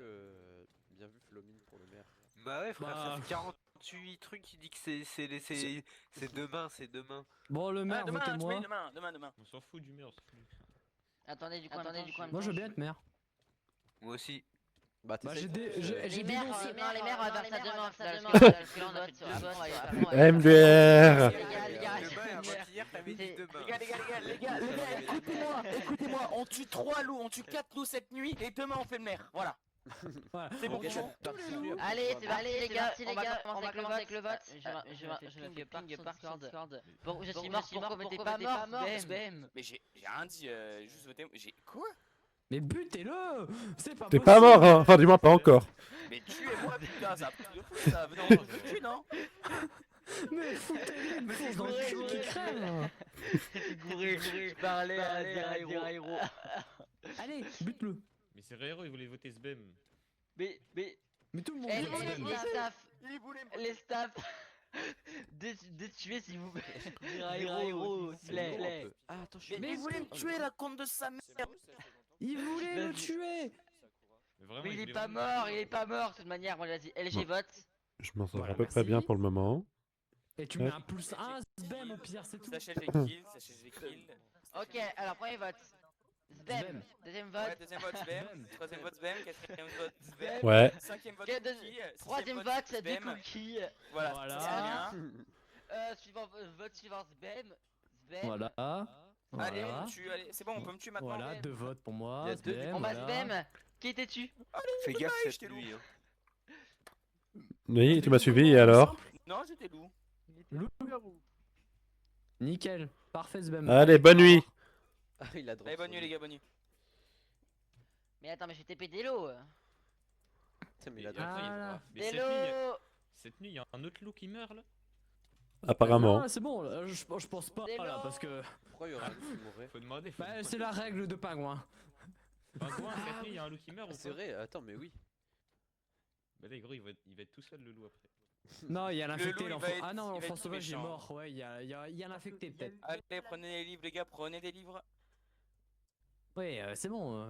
Flomine pour le maire. Bah ouais, frère, Bah. ça fait 48 trucs, il dit que c'est demain, c'est demain. Bon, le maire, Demain, votez-moi. demain. On s'en fout du maire, on s'en fout du maire. Attendez, du coup, Moi, je veux bien être maire. Moi aussi. Bah, Bah, t'essayes. Les j'ai maires, dénoncé. non, les maires, on va faire ça demain. Parce que là, on a fait deux votes. MDR. Les gars, Demain, avant-hier, t'avais dit demain. Les gars, écoutez-moi, on tue 3 loups, on tue 4 loups cette nuit et demain on fait le maire, voilà. Voilà. C'est bon, Ok, c'est bon. Allez, c'est parti les gars, on va commencer avec le vote. Je me fais ping par Discord. Bon, je suis mort, pourquoi t'es pas mort, BM? Mais j'ai rien dit, juste voté. J'ai quoi? Mais butez-le. C'est pas T'es pas mort, hein. Enfin, du moins, pas encore. Mais tuez-moi, putain, ça a pris de fou ça, venez on change de cul, non? Mais foutez-le une fourche dans le cul qui crève. Gouré, je parlais à Zera Hero. Allez, bute-le. Mais c'est Rero, il voulait voter Zbem. Mais tout le monde Eh, vote ce BM. les staffs, les staffs, détuez s'il vous plaît. Zera Hero, s'il vous plaît. Ah, attends, je suis. Mais il voulait me tuer la compte de sa mère. Il voulait le tuer. Vraiment, Mais il est voulait pas vraiment- mort, de toute manière. Bon, vas-y, LG vote. Je m'en sors Voilà, à peu près bien merci. pour le moment. Et tu Ouais. mets un pouce 1, BM au pire, c'est tout. Sachez j'ai kill. Ok, alors premier vote. Zbem. Deuxième vote. Ouais, deuxième vote Sbem, troisième vote Sbem, quatrième vote Sbem, Ouais. cinquième vote Ok, Cookie, Troisième sixième vote, du Sbem. cookie. Voilà, Voilà. ça, c'est bien. Suivant, vote suivant Zbem. Voilà. Allez, on Voilà. me tue, allez, c'est bon, on peut me tuer maintenant. Voilà, 2 votes pour moi. Il y a deux BM, On va voilà. Zbem. Qui était-tu? Fais gaffe j'étais cette loup. nuit. Hein. Oui, tu m'as suivi, et alors? Non, j'étais loup. Loup. Nickel. Parfait, Zbem. Allez, bonne nuit. Ah, il a drop. Allez, bonne nuit les gars, bonne nuit. Mais attends, mais je vais TP Delo. Putain, mais il Et a après, drop. Ah. mais cette nuit, il y a un autre loup qui meurt là. Apparemment. Ah, c'est bon, là, je pense pas là, parce que. Pourquoi il y aura un loup qui mourrait? Faut demander. Bah, c'est la règle de pingouin. Pingouin, cette nuit, il y a un loup qui meurt ou C'est pas? vrai, attends, mais oui. Bah là, gros, il va être tout seul le loup après. Non, il y a loup, l'infecté, il l'enfant. va être- Ah non, il va l'enfant être sauvage il est méchant. mort. Ouais, il y a l'infecté peut-être. Allez, prenez des livres les gars, prenez des livres. Ouais, c'est bon.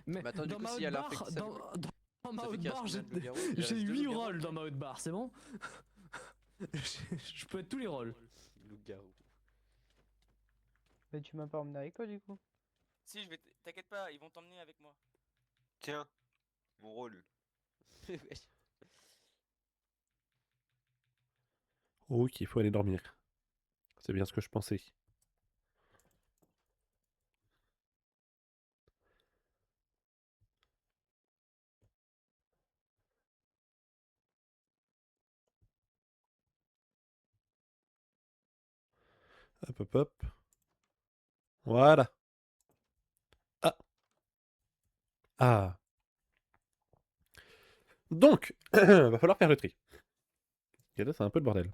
Mais Mais attends, du dans coup, ma s'il y a hotbar, l'infecté, ça dans Dans ma Ça fait haute qu'il barre, reste combien de loups-garous Il j'ai reste deux 8 loups-garous rôles dans ma haute barre, c'est bon? Je peux être tous les rôles. Loup-garou. Mais tu m'as pas emmené avec toi du coup. Si, je vais. T'inquiète pas, ils vont t'emmener avec moi. Tiens, mon rôle. Wesh. Ok, il faut aller dormir. C'est bien ce que je pensais. Hop, hop, hop. Voilà. Ah. Ah. Donc, va falloir faire le tri. Et là, c'est un peu le bordel.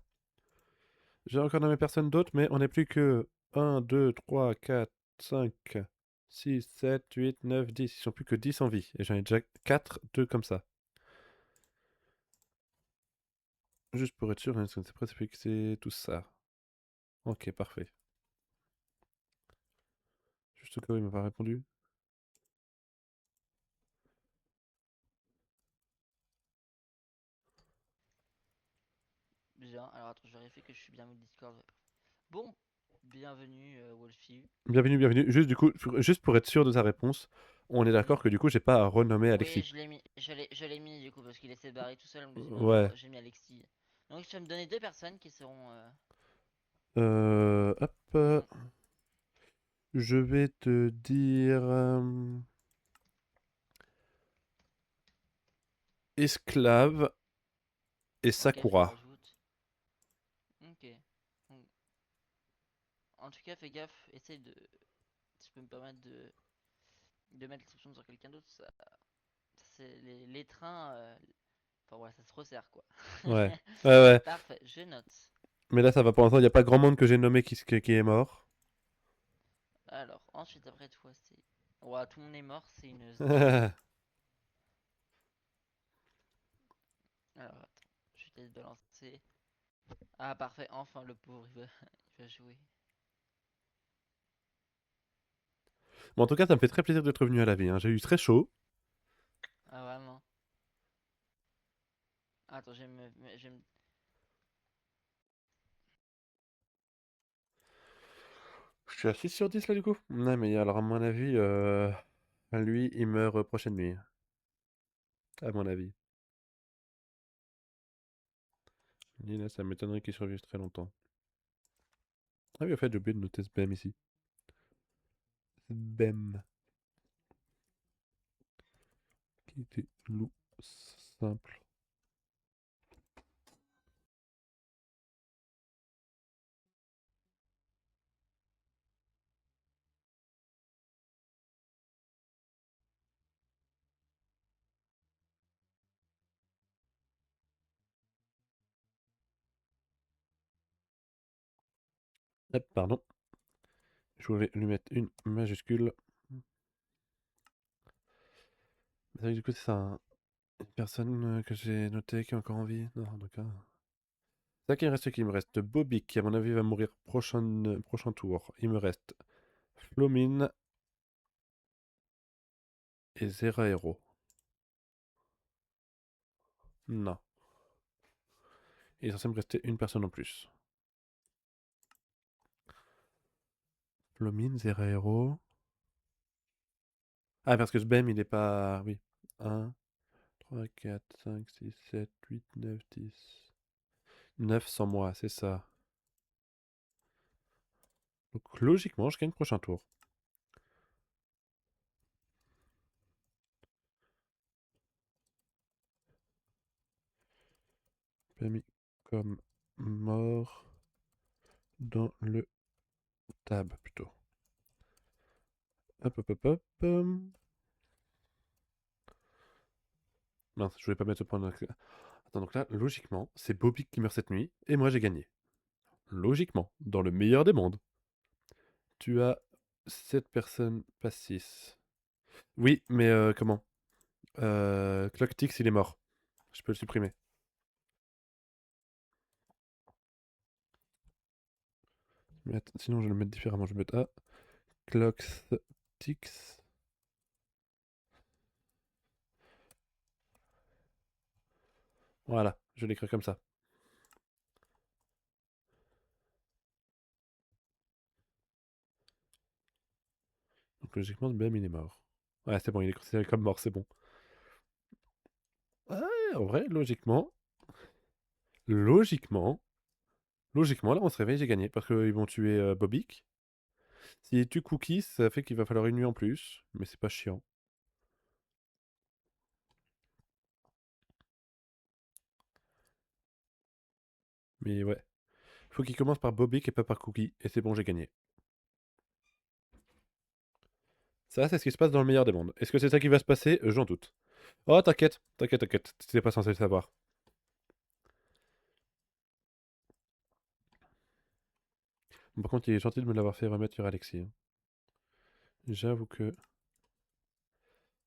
J'ai encore nommé personne d'autre, mais on n'est plus que 1, 2, 3, 4, 5, 6, 7, 8, 9, 10. Ils sont plus que 10 en vie. Et j'en ai déjà 4, 2 comme ça. Juste pour être sûr, c'est presque fixé, tout ça. Ok, parfait. Juste au cas où il m'a pas répondu. Bien, alors attends, je vérifie que je suis bien au Discord. Bon, bienvenue Wolfie. Bienvenue, bienvenue. Juste du coup, juste pour être sûr de sa réponse, on est d'accord que du coup, j'ai pas à renommer Oui, Alexis. je l'ai mis du coup parce qu'il essaie de barrer tout seul. Ouais. J'ai mis Alexis. Donc tu vas me donner 2 personnes qui seront. Hop. Mhm. Je vais te dire... Esclave et Ok, je le Sakura. rajoute. Ok. Donc, en tout cas, fais gaffe, essaye de. Si je peux me permettre de mettre l'exception sur quelqu'un d'autre, ça. C'est les trains. Enfin voilà, ça se resserre quoi. Ouais. Ouais, ouais. Parfait, je note. Mais là, ça va pour l'instant. Il n'y a pas grand monde que j'ai nommé qui est mort. Alors, ensuite, après toi, c'est. Ouais, tout le monde est mort, c'est une. Alors, attends, je vais te balancer. Ah, parfait, enfin le pauvre, il va jouer. Bon, en tout cas, ça me fait très plaisir d'être revenu à la vie. Hein. J'ai eu très chaud. Ah, vraiment. Attends, je vais me. Je suis à 6 sur 10 là, du coup. Non, mais alors, à mon avis, lui, il meurt prochaine nuit. À mon avis. Là, ça m'étonnerait qu'il survive très longtemps. Ah oui, en fait, j'ai oublié de noter ce BEM ici. BEM. Qui était loup simple. Hop, pardon. Je voulais lui mettre une majuscule. Du coup, c'est ça. Une personne que j'ai notée qui est encore en vie. Non, d'accord. C'est ça qu'il reste qui me reste Bobby qui à mon avis va mourir prochain tour. Il me reste Flomine et Zeraero. Non. Il est censé me rester une personne en plus. Flomine, Zeraero. Ah, parce que ce BEM il est pas. Oui. 1, 3, 4, 5, 6, 7, 8, 9, 10. 9 sans moi, c'est ça. Donc logiquement, je gagne prochain tour. Mis comme mort dans le tab plutôt. Hop hop hop hop. Mince, je voulais pas mettre ce point. Attends, donc là, logiquement, c'est Bobby qui meurt cette nuit et moi j'ai gagné. Logiquement, dans le meilleur des mondes. Tu as 7 personnes, pas 6. Oui, mais comment Clocktix, il est mort. Je peux le supprimer. Mais sinon, je vais le mettre différemment. Je vais mettre Clocktix. Voilà, je l'écris comme ça. Donc logiquement, Bem il est mort. Ouais, c'est bon, il est considéré comme mort, c'est bon. Ouais, en vrai, logiquement, là on se réveille, j'ai gagné. Parce qu'ils vont tuer Bobik. S'ils tuent Cookies, ça fait qu'il va falloir une nuit en plus. Mais c'est pas chiant. Mais ouais. Faut qu'il commence par Bobik et pas par Cookie. Et c'est bon, j'ai gagné. Ça, c'est ce qui se passe dans le meilleur des mondes. Est-ce que c'est ça qui va se passer? J'en doute. Oh, t'inquiète, t'inquiète. T'étais pas censé le savoir. Bon, par contre, il est gentil de me l'avoir fait remettre sur Alexis, hein. J'avoue que...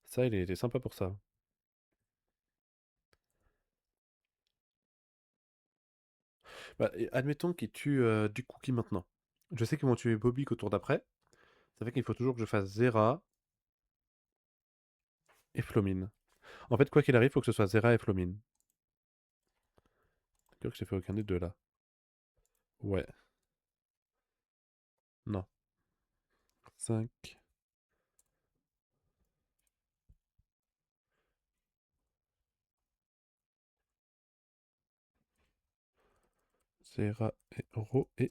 Ça, il était sympa pour ça. Bah, admettons qu'ils tuent du Cookie maintenant. Je sais qu'ils vont tuer Bobby au tour d'après. Ça fait qu'il faut toujours que je fasse Zera et Flomine. En fait, quoi qu'il arrive, il faut que ce soit Zera et Flomine. C'est sûr que j'ai fait aucun des deux là. Ouais. Non. 5. Zera et Oro et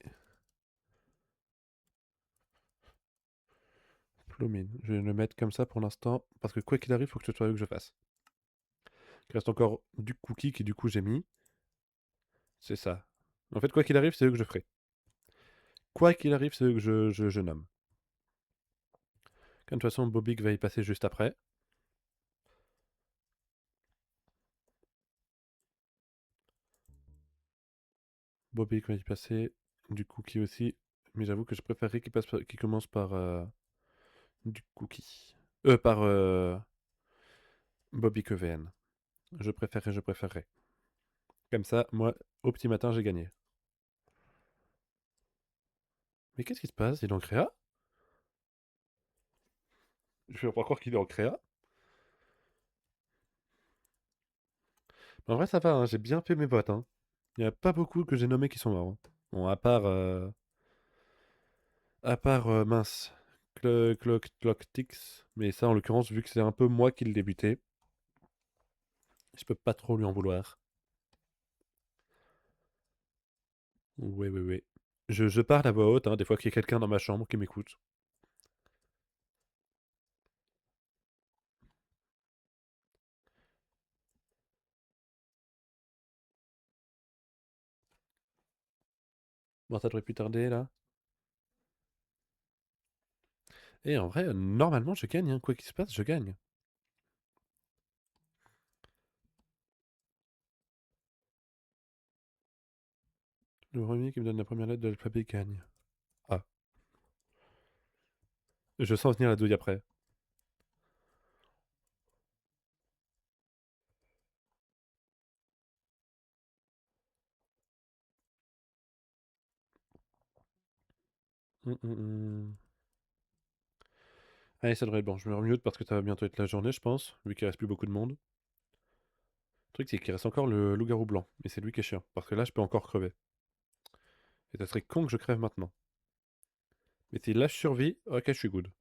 Flomine. Je vais le mettre comme ça pour l'instant. Parce que quoi qu'il arrive, il faut que ce soit eux que je fasse. Il reste encore du Cookie qui du coup j'ai mis. C'est ça. En fait, quoi qu'il arrive, c'est eux que je ferai. Quoi qu'il arrive, c'est eux que je nomme. De toute façon, Bobik va y passer juste après. Bobik va y passer. Du Cookie aussi. Mais j'avoue que je préférerais qu'il commence par du Cookie. Par Bobik EVN. Je préférerais. Comme ça, moi, au petit matin, j'ai gagné. Mais qu'est-ce qui se passe? Il est en créa? Je vais pas croire qu'il est en créa. En vrai, ça va, hein, j'ai bien fait mes votes, hein. Il n'y a pas beaucoup que j'ai nommés qui sont morts, hein. Bon, à part... mince. Cloctix. Mais ça, en l'occurrence, vu que c'est un peu moi qui l'ai débuté, je peux pas trop lui en vouloir. Oui. Je parle à voix haute, hein, des fois qu'il y a quelqu'un dans ma chambre qui m'écoute. Bon, ça devrait plus tarder, là. Et en vrai, normalement, je gagne, hein. Quoi qu'il se passe, je gagne. Le premier qui me donne la première lettre de l'alphabet gagne. Ah. Je sens venir la douille après. Allez, ça devrait être bon. Je me remute parce que ça va bientôt être la journée, je pense, vu qu'il reste plus beaucoup de monde. Le truc, c'est qu'il reste encore le loup-garou blanc. Et c'est lui qui est chiant. Parce que là, je peux encore crever. Et ça serait con que je crève maintenant. Mais si là, je survis, ok, je suis good.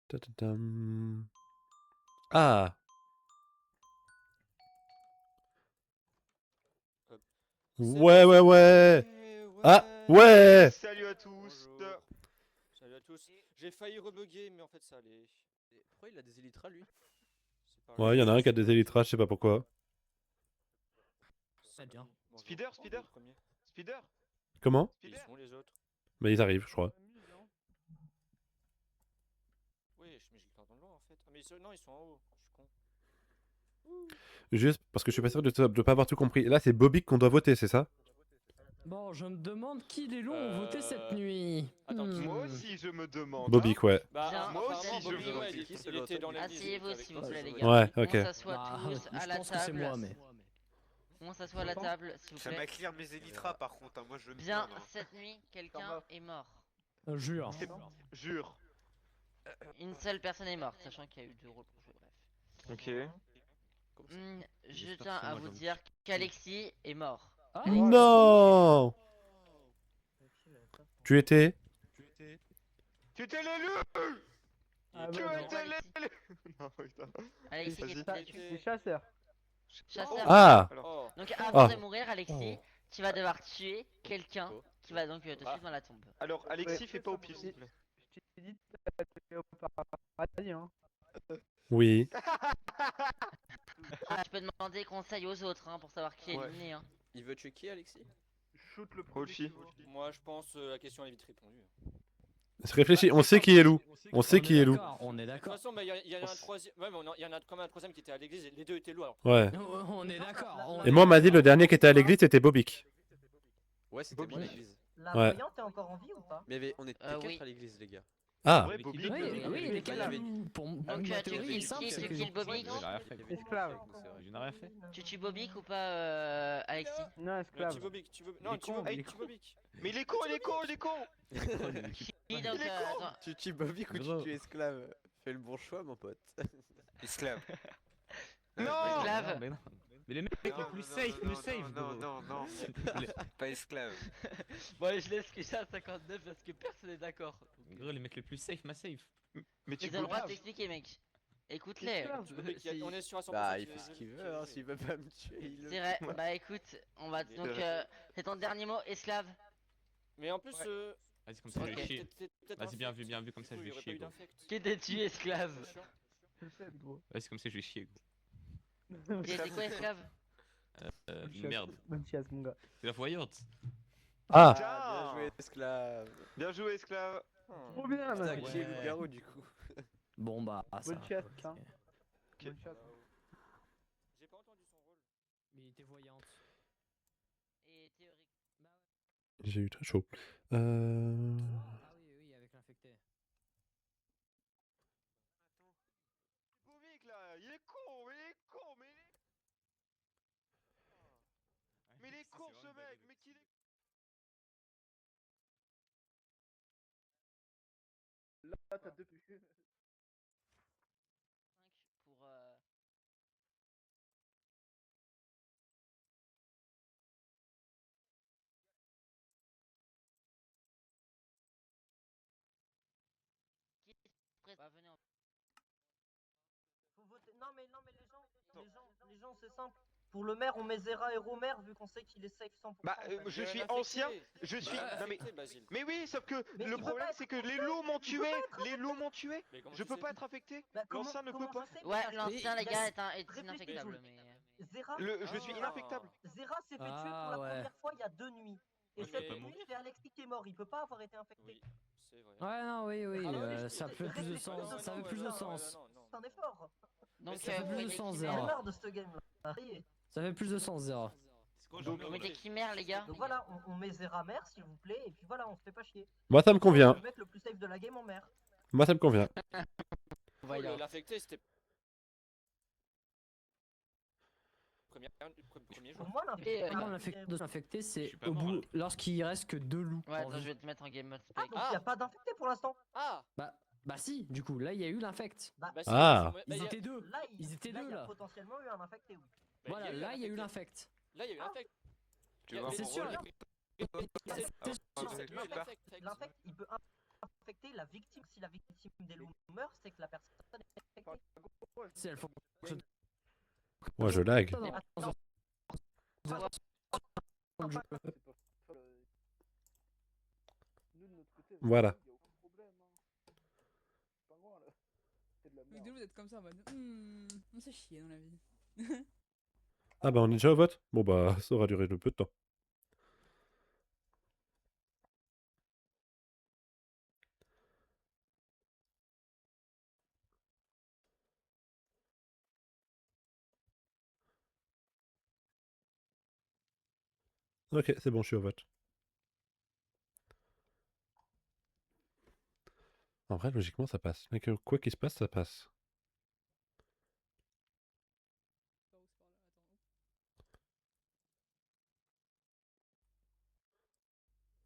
Ta-ta-tam. Ah! Ouais! Ah! Ouais! Salut à tous. Salut à tous. J'ai failli rebugger, mais en fait ça allait. Pourquoi il a des élytras lui? Ouais, il y en a un qui a des élytras, je sais pas pourquoi. C'est bien. Speeder. Comment? Ils sont les autres. Mais ils arrivent, je crois. Oui, mais j'ai le temps dans le en fait. Ah, mais non, ils sont en haut. Je suis con. Juste parce que je suis pas sûr de pas avoir tout compris. Là, c'est Bobby qu'on doit voter, c'est ça? Bon, je me demande qui les loups ont voté cette nuit. Attends, Moi Hmm. aussi, je me demande. Bobik, ouais. Bah, Bien. Moi aussi, apparemment, je Bobby, veux. ouais, il était dans l'église. Asseyez-vous avec s'il vous nous. plaît les gars. Ouais, On ok. s'assoit Bah, tous à je la pense que c'est table. moi, mais. On s'assoit à la table s'il vous Ça m'a plaît. clear mes élytras par contre, hein. Moi je veux me Bien, plaindre, hein. cette nuit, quelqu'un est mort. Jure. Jure. Une seule personne est morte, sachant qu'il y a eu 2 rôles pour jouer, bref. Ok. Je tiens à vous dire qu'Alexis est mort. Ah, Non. Tu étais Tu t'es l'élu. Ah, Tu bah, étais non. l'élu. Non, putain. Alexis qui Vas-y. était tué. Les chasseurs. Chasseur. Ah. Oh. Donc avant Ah. de mourir, Alexis, tu vas devoir tuer quelqu'un qui va donc te suivre dans la tombe. Alors, Alexis, fais pas au pire, s'il te plaît. Je t'ai dit d'aller au paradis, hein. Oui. Ah, tu peux demander conseil aux autres pour savoir qui est Ouais. éliminé. Il veut tuer qui, Alexis? Shoot le Wolfie. Moi, je pense la question elle est vite répondue. Réfléchis, on sait qui est loup. On sait qui est loup. On est De toute d'accord. façon, bah, il y en a un troisième. Ouais, mais il y en a quand même un troisième qui était à l'église et les deux étaient loups alors. Ouais. On est d'accord. Et moi, on m'a dit le dernier qui était à l'église, c'était Bobik. Ouais, c'était moi à Bobby. l'église. La Ouais. voyante est encore en vie ou pas? Mais on était Oui. 4 à l'église, les gars. Ah. Ouais, Bobby. Oui, oui, les il y gars, avait- pour Donc ma tu théorie est simple, c'est que. kills Bobby. J'ai rien fait. Esclave. Je n'ai rien fait. Tu tues Bobby ou pas Alexis? Non, Mais esclave. tu Bobik, tu veux. Il Non, est tu con, veux. il est Tu con. Bobik. Mais il est con, il est con, il est con. Qui donc attends. Tu tues Bobby ou Gros. tu tues esclave? Fais le bon choix, mon pote. Esclave. Non. Esclave. Mais non. Mais les mecs les plus safe me save. Non, non, non, pas esclave. Bon, je laisse que ça à 59 parce que personne n'est d'accord. Gros, les mecs les plus safe m'a save. Mais tu Ils ont le peux droit de t'expliquer, mec. Écoute-les. Bobik, on est sûr à 100%. Bah, il qu'il fait est- ce qu'il veut, hein. S'il veut pas me tuer, il le C'est vrai. Ouais. Bah écoute, on va donc. vrai. C'est ton dernier mot, esclave. Mais en plus, Vas-y, comme ça, je vais chier. Vas-y, bien vu, comme ça, je vais chier, gros. Qui t'a tué, esclave? Je le sais, gros. Vas-y, comme ça, je vais chier, gros. Il était quoi, esclave? Merde. Bonne chasse, mon gars. C'est la voyante. Ah. bien joué, esclave. Bien joué, esclave. Trop bien, Putain, mec. qui est loup-garou du coup? Bon, bah, ça. Bonne chasse, ok. hein. Bonne chasse. J'ai pas entendu son rôle. Mais il était voyante. Et théorique. J'ai eu très chaud. Ah oui, avec l'infecté. Bobik là, il est con, mais il est con ce mec, mais qu'il est. Là, t'as deux plus. 5 pour. Bah, venez en. Faut voter. Non mais les gens c'est simple. Pour le maire on met Zera et Romer vu qu'on sait qu'il est safe 100%. Bah, en fait. je Il y a suis un infecté. ancien, je suis. Il y a un Non mais. infecté, Basile. Mais oui, sauf que Mais le il peut problème pas c'est être que les infecté. loups m'ont Il peut tué, pas être les loups m'ont tué. Mais comment Je tu peux sais pas être infecté. Bah, L'ancien ne peut comment pas. je sais Ouais, Parce que l'ancien, les il a- gars, est Réfléchis, inaffectable. Jules. Mais. Zera, Je suis Ah. inaffectable. Zera s'est fait tuer pour Ah, la ouais. première fois il y a 2 nuits. Et Ouais, cette mais- nuit c'est Alexis qui est mort, il peut pas avoir été infecté. Oui, c'est vrai. Ouais, non, oui, Ah, non, mais ça fait plus de réfléchis, sens. non, Ça fait non, plus de non, sens. C'est un effort. Donc, ça fait vous plus de mettez sens, qui J'en ai Zera. mère marre de ce game là. Ça fait plus de sens, Zera. Vous mettez qui mère, les gars? Donc voilà, on met Zera mère s'il vous plaît, et puis voilà, on se fait pas chier. Moi, ça me convient. Le mec le plus safe de la game en mer. Moi, ça me convient. L'affecté, c'était. Premier jour. Pour moi L'infecté, c'est Je suis pas au mort, bout là. lorsqu'il reste que 2 loups. Ouais, en attends, vie. je vais te mettre en game mode Ah spec. donc il y a pas d'infecté pour l'instant. Ah Bah si, du coup, là il y a eu l'infect. Bah, Bah, si, Ah. bah, Ils y a- étaient deux. là Ils étaient deux il y a là. potentiellement eu un infecté oui. bah, Voilà, là il y a eu l'infect. Là, il y a eu l'infect. Tu vois C'est mon sûr. rôle? L'infect il peut infecter la victime. Si la victime des loups meurt, c'est que la personne est infectée. Si elles font. Moi, je lag. Attends, Voilà. Mais de vous êtes comme ça en mode. On s'est chier dans la vie. Ah bah, on est déjà au vote? Bon bah, ça aura duré un peu de temps. Ok, c'est bon, je suis au vote. En vrai, logiquement, ça passe. Mec, quoi qu'il se passe, ça passe.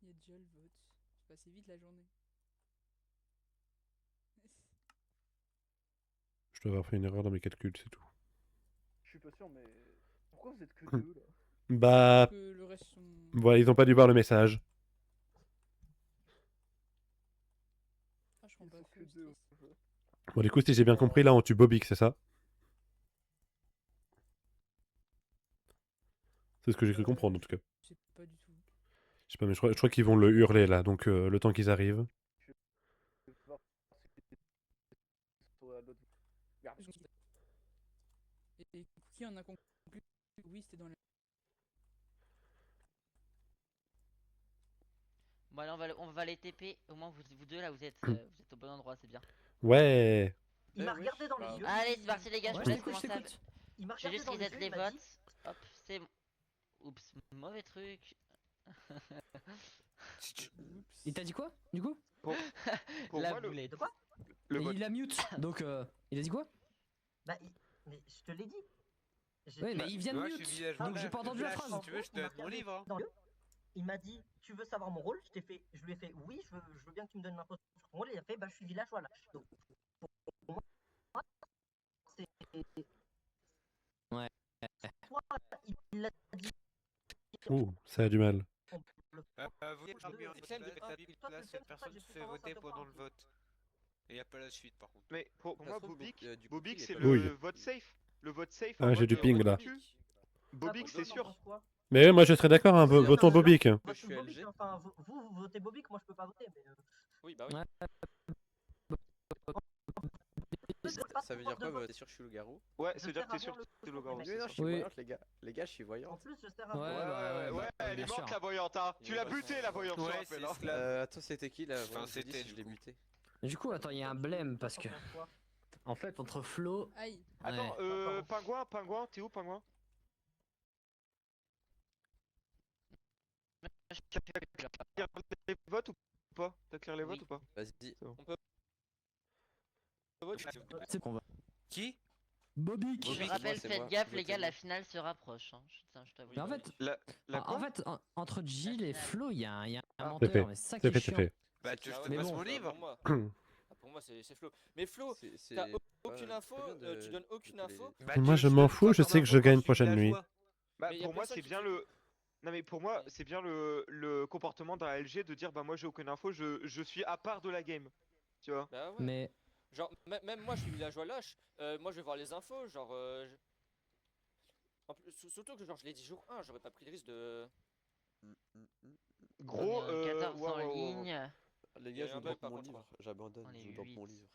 Il y a déjà le vote. C'est passé vite la journée. Je dois avoir fait une erreur dans mes calculs, c'est tout. Je suis pas sûr, mais pourquoi vous êtes que deux là? Bah, Que le reste sont... voilà, ils ont pas dû voir le message. Ah, je Ils comprends sont pas. que deux au jeu. Bon, du coup, si j'ai bien compris, là, on tue Bobik, c'est ça? C'est ce que j'ai cru comprendre, en tout cas. Je sais pas du tout. Je sais pas, mais je crois qu'ils vont le hurler, là, donc le temps qu'ils arrivent. Je vais voir si sur l'autre. Regarde. Et Cookie en a conclu que oui, c'était dans la... Bon, allez, on va les TP. Au moins, vous deux là, vous êtes au bon endroit, c'est bien. Ouais. Il m'a regardé dans les yeux. Allez, c'est parti, les gars, je Ouais, vous je laisse t'écoute, je commencer. t'écoute. Il m'a Je vais regardé juste dans les reset yeux. les Il m'a dit. votes. Hop, c'est bon. Oups, mauvais truc. Il t'a dit quoi, du coup? Pour La moi, boulette. De quoi? le Et vote. il a mute, donc il a dit quoi? Bah, mais je te l'ai dit. J'ai Ouais, dit- mais il vient de Moi, je mute, suis villageois. donc j'ai pas entendu la Flash, phrase. Si tu veux, je te Il m'a donne mon regardé livre. Hein. dans les yeux. Il m'a dit, tu veux savoir mon rôle? Je lui ai fait, oui, je veux bien que tu me donnes l'info sur ton rôle. Et il a fait, bah, je suis villageois là. Donc, pour moi, c'est. Ouais. Soit il l'a dit. Ouh, ça a du mal. Vous parmi en Clem, là, cette personne se fait voter pendant le vote. Et y a pas la suite par contre. Mais pour Ça moi, se trouve, Bobik, du coup, Bobik il est c'est pas le Oui. vote safe. Le vote safe. Ah, en j'ai mode, du ping, on là. tue. Bobik, c'est sûr. Mais ouais, moi, je serais d'accord, hein, Oui, votons non, mais Bobik. alors, Que je suis Bobik, LG. enfin, vous votez Bobik, moi je peux pas voter. Mais, Oui, bah oui. Ouais. Ça veut dire quoi? Bah, t'es sûr que je suis le garou? Ouais, Je ça veut dire sers que t'es à sûr voir que le c'est le scope, garou. les Mais non, je suis Oui. voyante, les gars. Les gars, je suis en voyante. plus, je sers à Ouais, voir. Ouais, bien elle est sûr. morte la voyante, hein. Tu l'as buté la voyante, je te Ouais, rappelle, c'est hein. esclave. Attends, c'était qui là? Enfin, Vraiment, je dis c'était, si je du l'ai coup. buté. Du coup, attends, il y a un blême parce que. En fait, entre Flo. Aïe. Attends, Ouais. Pingouin, t'es où, Pingouin? T'as clair les votes ou pas? T'as clair les Oui. votes ou pas? Vas-y. C'est qu'on va. Qui? Bobik. Je c'est rappelle, moi, c'est faites moi. gaffe, les gars, Votez-moi. la finale se rapproche. Hein. Je t'avoue. Mais en fait, La en quoi? fait, entre Gilles et Flo, il y a un Ah. menteur, fait. mais c'est ça qui C'est est fait, c'est chiant. fait. Bah, tu veux que je te Mais passe bon. mon livre? Pour moi, c'est Flo. Mais Flo, C'est t'as pas- aucune info, très bien de- tu donnes aucune de les- info. Bah, Moi, tu je veux m'en te donne fous, quoi je comme sais que info je quand gagne suis prochaine nuit. villageois? Bah, Mais y a pour moi, personne c'est qui bien fait- le. Non, mais pour moi, c'est bien le comportement d'un LG de dire bah, moi j'ai aucune info, je suis à part de la game. Tu vois? Bah ouais. Mais Genre, même moi, je suis villageois lâche. Moi, je vais voir les infos. Genre, en plus, surtout que genre, je l'ai dit jour 1, j'aurais pas pris le risque de. Gros, On est 14 ouais, en ouais, ouais, ouais. ligne. Les Il y gars, a je eu un vous drop bug, par mon contre, livre. hein. J'abandonne, On est je vous drop mon 8. livre.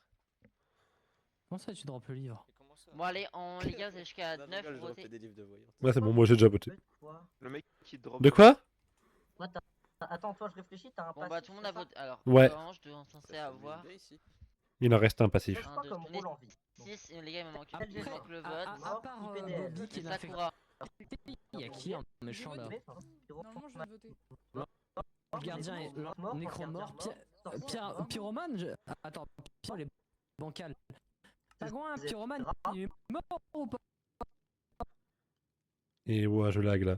comment ça, tu droppes le livre? Mais comment ça? Bon, allez, les gars, vous êtes jusqu'à Non, je 9 rigole, je pour droppais voter. des livres de voyante. Ouais, c'est bon, moi, j'ai déjà voté. Le mec qui drop. De quoi? Attends, toi, je réfléchis, t'as un Bon, bah, passif, tout le monde c'est a ça? voté. Alors, Ouais. Orange, on est censé Ça avoir bien ici. Il en reste un passif. Laisse pas comme on est rôle en vie. 6. Les gars, il me manque Après, il me manque le vote. à part IPDL. Bobik Et et l'infecté, Sakura. il y a qui en méchant là? Normalement, je viens de voter. Le gardien est nécromort. Pyromane attends, Pierre, il est bancal. Pingouin, Pyromane, il est mort ou pas? Et ouais, je lag là.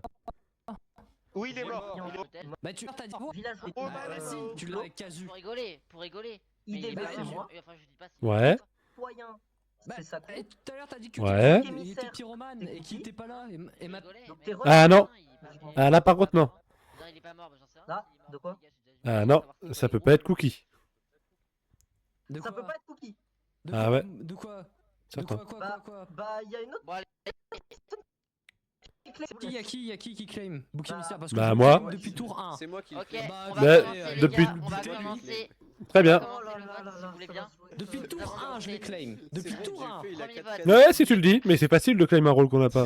Oui, il est mort. mort, il est mort. peut-être. Bah, tu t'as dit quoi? Villageois. Oh, Ah, bah, si, non. tu l'as avec Casu. Pour rigoler, pour rigoler. Mais il est IDB, pas c'est mort. moi. Enfin, je dis pas si. Ouais. Citoyen, Bah, c'est ça. et tout à l'heure, t'as dit que Ouais. il était pyromane et qu'il était pas là. Et Pour ma... rigoler, Donc, mais- t'es Ah, non. Il- Ah, là, par contre, non. Non, il est pas mort, bah, j'en sais rien. Là, s'il est mort, de quoi? les gars, j'ai déjà vu Ah savoir non, c'est ça quoi peut les pas être groupes. Cookie. De Ça quoi? peut pas être Cookie. De Ah quoi? ouais. De quoi? De Certain. quoi? Bah, il y a une autre. Bon, allez, Y a qui claim? Bouc Bah, émissaire parce que bah, je moi. claim depuis tour 1. C'est moi qui ok, le fais. Bah, on va bah, commencer les depuis- gars, on va depuis- commencer. Très bien. Commencez le vote, si vous voulez bien. Depuis tour 1, je les claim. Depuis C'est tour bon, 1. j'ai fait, il a Premier 4 vote. Ouais, si tu le dis, mais c'est facile de claim un rôle qu'on n'a pas.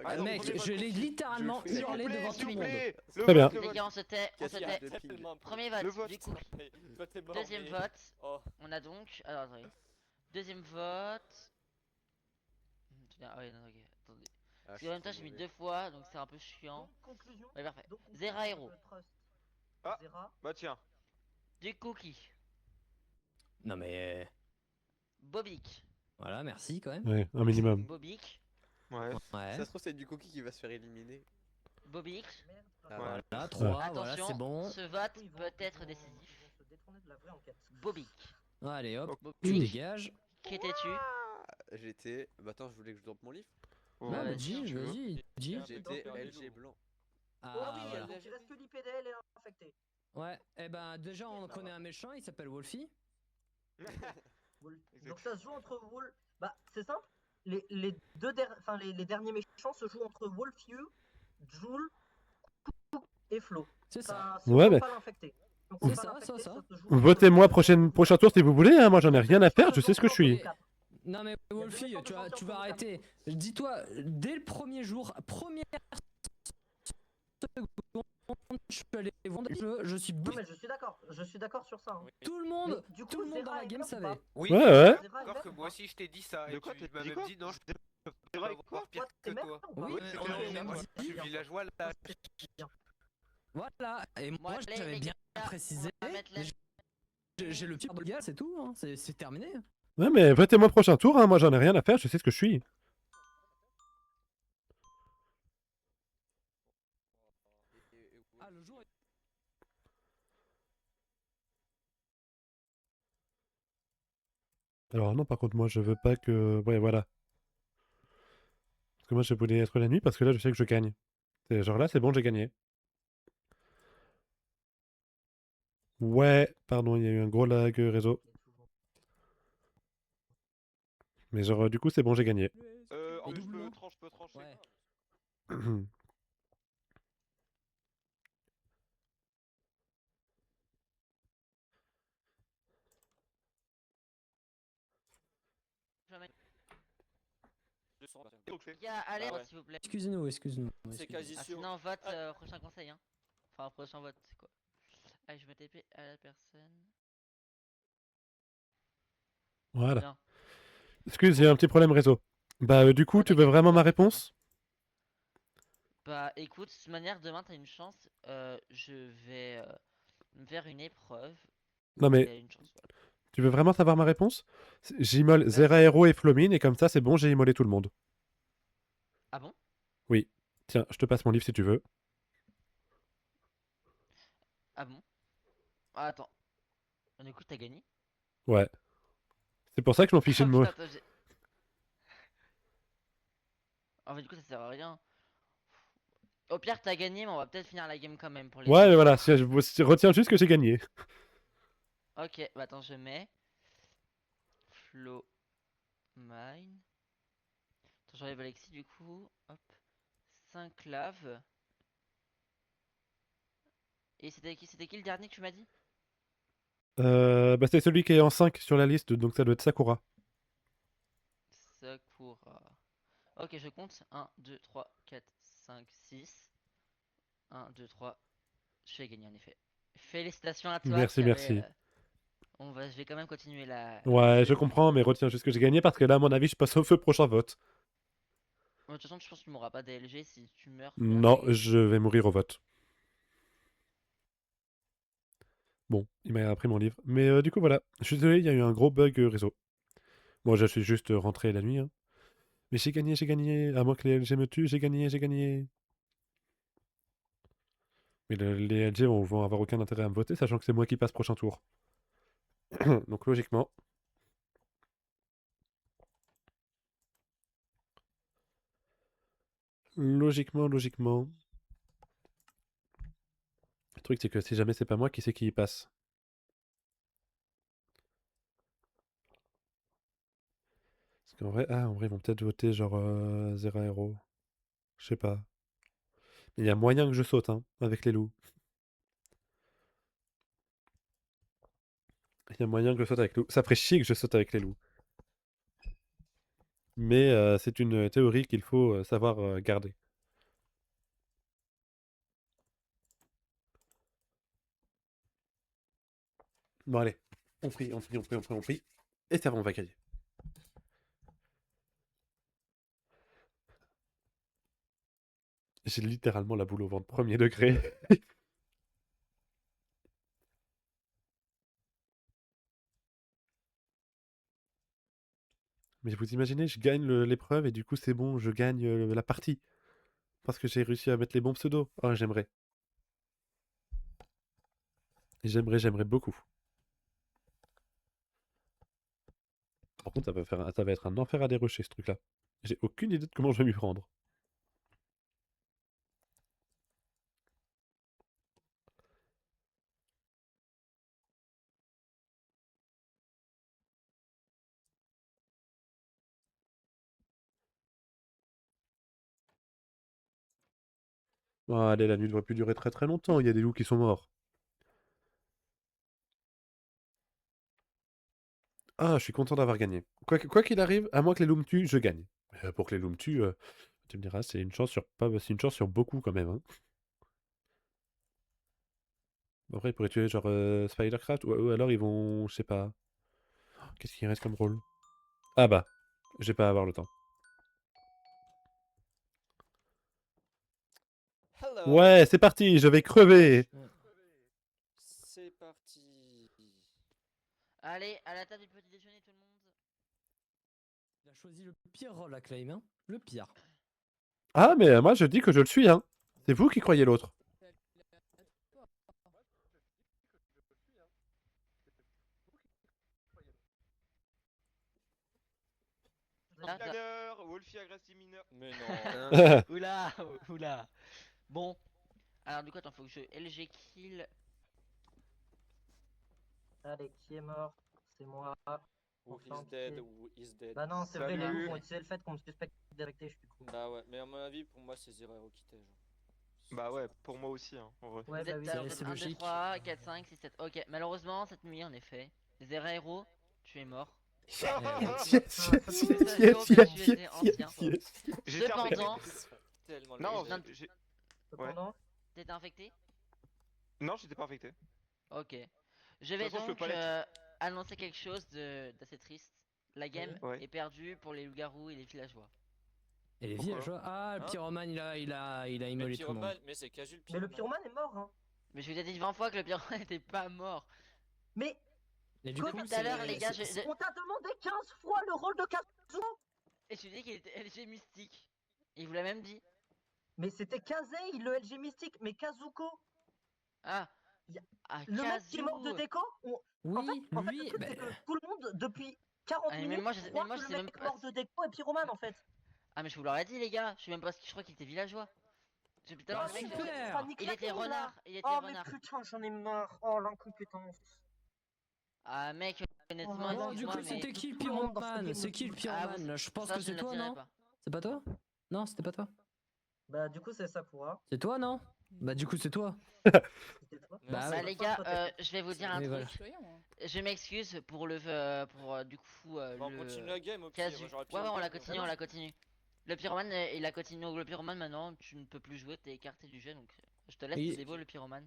Ah, non, Mec, premier je vote. l'ai littéralement Je le fais. hurlé devant S'il tout le vous monde. plaît. Le Très bien. vote, le Les vote. gars, on se tait, on se Qu'est-ce qu'il y tait. a depuis Premier Le vote, vote. du coup. Mais toi, t'es mort. Deuxième mais- vote, Oh. on a donc. Alors, attendez. Deuxième vote. Ah ouais, non, ok, attendez. Ah, Parce qu'en même temps, j'ai mis 2 fois, donc c'est un peu chiant. Conclusion. Ouais, parfait. Donc, Zera Hero. Ah. Zera. Bah, tiens. Du cookie. Non mais... Bobic. Voilà, merci quand même. Ouais, un minimum. Bobic. Ouais. Ouais. Ça se trouve, c'est du cookie qui va se faire éliminer. Bobic. Ah, Ouais. Voilà, 3, voilà, Attention, c'est bon. ce vote peut être décisif. Bobic. Allez hop, Ok. tu dégages. Qui étais-tu? J'étais. Bah attends, je voulais que je drop mon livre. Oh, Non, Bah, mais vas-y, dis, si tu veux. vas-y, dis. J'étais LG blanc. Ah, Oh oui, voilà. donc il reste que l'IPDL et infecté. Ouais, eh ben déjà on connaît un méchant, il s'appelle Wolfie. Donc ça se joue entre Wolf. Bah c'est simple. Les derniers méchants se jouent entre Wolfyu, Joule, et Flo. C'est ça. Si Ouais, on mais- prend pas l'infecté. Si on C'est prend pas ça, l'infecté, ça. se joue entre Votez-moi les deux. prochain tour si vous voulez, hein, moi j'en ai rien à faire, je sais ce que je suis. Non mais Wolfie, tu vas arrêter. Dis-toi, dès le premier jour, première seconde, je suis allé vendre, je suis Non bon. mais je suis d'accord sur ça. hein. Tout le monde, Mais, du coup, tout le monde dans Zera la est game mort ou savait. pas Oui, Ouais, ouais. Zera est encore mort que ou moi pas aussi je t'ai dit ça. De Et quoi, tu t'as m'as dit même quoi? dit non, je peux C'est pas vrai, quoi? voir pire Toi, que t'es toi. merde ou Oui, pas Ouais, c'est on clair, avait j'ai même moi, dit. je suis villageois là. Voilà, et moi Moi, j'avais les bien gars, précisé. on va mettre la- J'ai le pire de gars, c'est tout, hein, c'est terminé. Ouais, mais votez-moi prochain tour, hein, moi j'en ai rien à faire, je sais ce que je suis. Ah, le jour est... Alors non, par contre, moi je veux pas que... Ouais, voilà. Parce que moi je voulais être la nuit parce que là je sais que je gagne. Et genre là c'est bon, j'ai gagné. Ouais, pardon, il y a eu un gros lag réseau. Mais genre du coup c'est bon, j'ai gagné. En Et plus, je doublon. peux trancher. Ouais. Donc, Il y a Alerte, Ah ouais. s'il vous plaît. Excusez-nous. C'est quasi Ah, sûr. sinon, vote Ah. prochain conseil. Hein. Enfin, prochain vote, c'est quoi? Allez, je me TP à la personne. Voilà. Bien. Excuse, il y a un petit problème réseau. Bah du coup, tu veux vraiment ma réponse? Bah, écoute, de toute manière, demain, t'as une chance. Je vais me faire une épreuve. Non mais, T'as une chance, voilà. tu veux vraiment savoir ma réponse? J'immole Vas-y. Zeraero et Flomine et comme ça c'est bon, j'ai immolé tout le monde. Ah bon? Oui. Tiens, je te passe mon livre si tu veux. Ah bon? Ah, attends. Du coup, t'as gagné? Ouais. C'est pour ça que je m'en fichais de Ah, moi. putain, attends, en fait, du coup, ça sert à rien. Au pire, t'as gagné, mais on va peut-être finir la game quand même pour les Ouais, deux. mais voilà, je retiens juste que j'ai gagné. Ok, bah attends, je mets Flow Mine. Attends, j'enlève Alexis du coup. Hop. 5 laves. Et c'était qui le dernier que tu m'as dit? Bah c'est celui qui est en 5 sur la liste, donc ça doit être Sakura. Sakura. Ok, je compte. 1, 2, 3, 4, 5, 6. 1, 2, 3. Je vais gagner en effet. Félicitations à toi. Merci, qui avait, merci. je vais quand même continuer la. Ouais, je comprends, mais retiens juste que j'ai gagné parce que là, à mon avis, je passe au feu prochain vote. De toute façon, je pense que tu m'auras pas DLG si tu meurs. Non, je vais mourir au vote. Bon, il m'a pris mon livre. Mais du coup, voilà. Je suis désolé, il y a eu un gros bug réseau. Moi, je suis juste rentré la nuit. Hein. Mais j'ai gagné, j'ai gagné. À moins que les LG me tuent, j'ai gagné, j'ai gagné. Mais les LG vont avoir aucun intérêt à me voter, sachant que c'est moi qui passe prochain tour. Donc logiquement. Logiquement. Le truc, c'est que si jamais c'est pas moi, qui c'est qui y passe? Parce qu'en vrai, en vrai, ils vont peut-être voter genre Zeraero. Je sais pas. Mais il y a moyen que je saute, hein, avec les loups. Il y a moyen que je saute avec les loups. Ça ferait chier que je saute avec les loups. Mais c'est une théorie qu'il faut savoir garder. Bon allez, on prie. Et ça va, on va gagner. J'ai littéralement la boule au ventre, premier degré. Mais vous imaginez, je gagne l'épreuve et du coup c'est bon, je gagne la partie. Parce que j'ai réussi à mettre les bons pseudos. Oh, j'aimerais. J'aimerais beaucoup. Par contre, ça va être un enfer à dérocher ce truc-là. J'ai aucune idée de comment je vais m'y prendre. Oh, allez, la nuit devrait plus durer très très longtemps. Il y a des loups qui sont morts. Ah, je suis content d'avoir gagné. Quoi qu'il arrive, à moins que les loups me tuent, je gagne. Pour que les loups me tuent, tu me diras, c'est une chance sur c'est une chance sur beaucoup quand même. Hein. Après, ils pourraient tuer genre Spidercraft ou alors ils vont, je sais pas. Qu'est-ce qu'il reste comme rôle? Ah bah, j'ai pas à avoir le temps. Hello. Ouais, c'est parti, je vais crever. C'est parti. Allez, à la table du petit déjeuner, tout le monde. Il a choisi le pire rôle à claim, hein. Le pire. Ah, mais moi je dis que je le suis, hein. C'est vous qui croyez l'autre. Wolfie agresse les mineurs. Mais non. Oula, oula. Bon. Alors du coup, attends, faut que je LG kill. Allez, qui est mort? C'est moi. Who Enfin, is dead, qui est- who is dead. Bah non, c'est vrai, les Salut. loups ont utilisé le fait qu'on me suspecte directé, je suis con. Bah ouais, mais à mon avis, pour moi, c'est Zerero qui tège. Bah ouais, pour moi aussi, hein, en vrai. Ouais, Vous bah êtes oui, à c'est 1, 2, logique. 3, 4, 5, 6, 7. Ok, malheureusement, cette nuit, en effet, Zeraero, tu es mort. J'étais Cependant, Tellement Non, léger. j'ai... Cependant, t'es infecté? Non, j'étais pas infecté. Ok. Je vais toute façon, je peux donc pas l'être. annoncer quelque chose d'assez triste. La game Ouais. est perdue pour les loups-garous et les villageois. Et les Pourquoi villageois. Ah, le Hein pyromane, il a Mais immolé tout le monde. Pyromane, mais c'est casu le mais le Pyromane. pyromane est mort, hein. Mais je vous ai dit 20 fois que le pyromane n'était pas mort. Mais Et du Comme coup, Depuis tout à l'heure, les gars, on t'a demandé 15 fois le rôle de Kazuo. Et je te dis qu'il était LG mystique. Il vous l'a même dit. Mais c'était Kazei, le LG mystique, mais Kazuko. Ah. Y a- Ah, Le mec qui est mort de Kazu. déco, en fait, oui, le lui, truc, bah, c'est que tout le monde, depuis 40 Ah, mais minutes, moi, je sais- mais croit moi, que je le sais même mec pas mort de déco est pyromane, en fait. Ah, mais je vous l'aurais dit, les gars. Je sais même pas ce que je crois qu'il était villageois. Depuis tout à l'heure, Ah, le mec, super. il était renard. Il était Oh, mais renard. putain, j'en ai marre. Oh, l'incompétence. Ah, mec, honnêtement, Oh, bon, du excuse-moi, coup, mais. c'était qui le tout le monde dans ce pyromane? game C'est me qui le dit- Ah, pyromane? Je pense ça, que je c'est ne le toi, dirai non? pas. C'est pas toi? Non, c'était pas toi. Bah, du coup, c'est Sakura. C'est toi, non? Bah, du coup, c'est toi. C'était toi. Bah, Bah, ouais. les gars, je vais vous dire un Oui, truc. voilà. Citoyen, moi. Je m'excuse pour du coup Bah, on le continue la game au pire. Casu. J'aurais pu Ouais, ouais, on la game, continue, on la continue. Le pyromane, il a continué. Donc, le pyromane maintenant, tu ne peux plus jouer, t'es écarté du jeu, donc je te laisse Oui. te dévoiler le pyromane.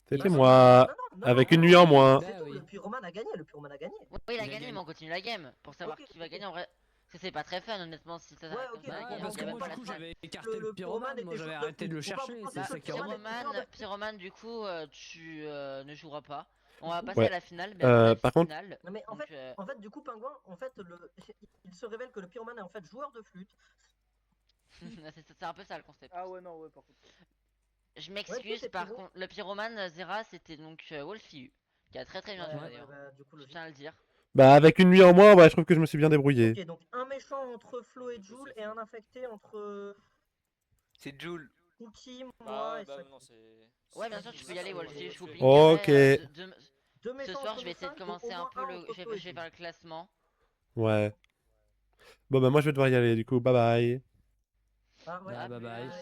C'était Non, moi, avec une nuit en moins. C'est Bah, tout, oui. le pyromane a gagné, le pyromane a gagné. Oui, il Il a a gagné, gagné. mais on continue la game pour savoir Ok, qui va ok. gagner en vrai. Parce que c'est pas très fun, honnêtement, si ça Ouais, s'arrête ok, comme ça. la d'accord, game, Parce il que y a moi, même pas du la coup, fin. j'avais écarté Le le pyromane. pyromane Moi, était j'avais joueur de arrêté de le flûte. Faut pas chercher. penser C'est que ça le qui est pyromane relou. Pyromane, du coup, tu ne joueras pas. On va passer Ouais. à la finale, mais avant la Par contre- finale. Non, mais donc, en fait, du coup, Pingouin, en fait, il se révèle que le pyromane est en fait joueur de flûte. c'est un peu ça le concept. Ah ouais, non, ouais, par contre. Je m'excuse, c'est par pyro. contre, le pyromane Zera, c'était donc Wolfie, qui a très bien Ouais, joué ouais, d'ailleurs. bah, du coup, Je logique. tiens à le dire. Bah, avec une nuit en moins, je trouve que je me suis bien débrouillé. Ok, donc un méchant entre Flo et Jules et un infecté entre C'est Jules. Cookie, moi Bah, et bah, Sakura. non, c'est. Ouais, bien sûr, tu peux y aller, Wolfie. Je vous ping. Ok. Deux Ce méchants soir, entre je vais nous essayer de cinq, commencer au un moins peu le. entre Je Flo et vais Jules. faire le classement. Ouais. Bon, bah, moi, je vais devoir y aller, du coup. Bye bye. Ah ouais. Bye bye. Ouais.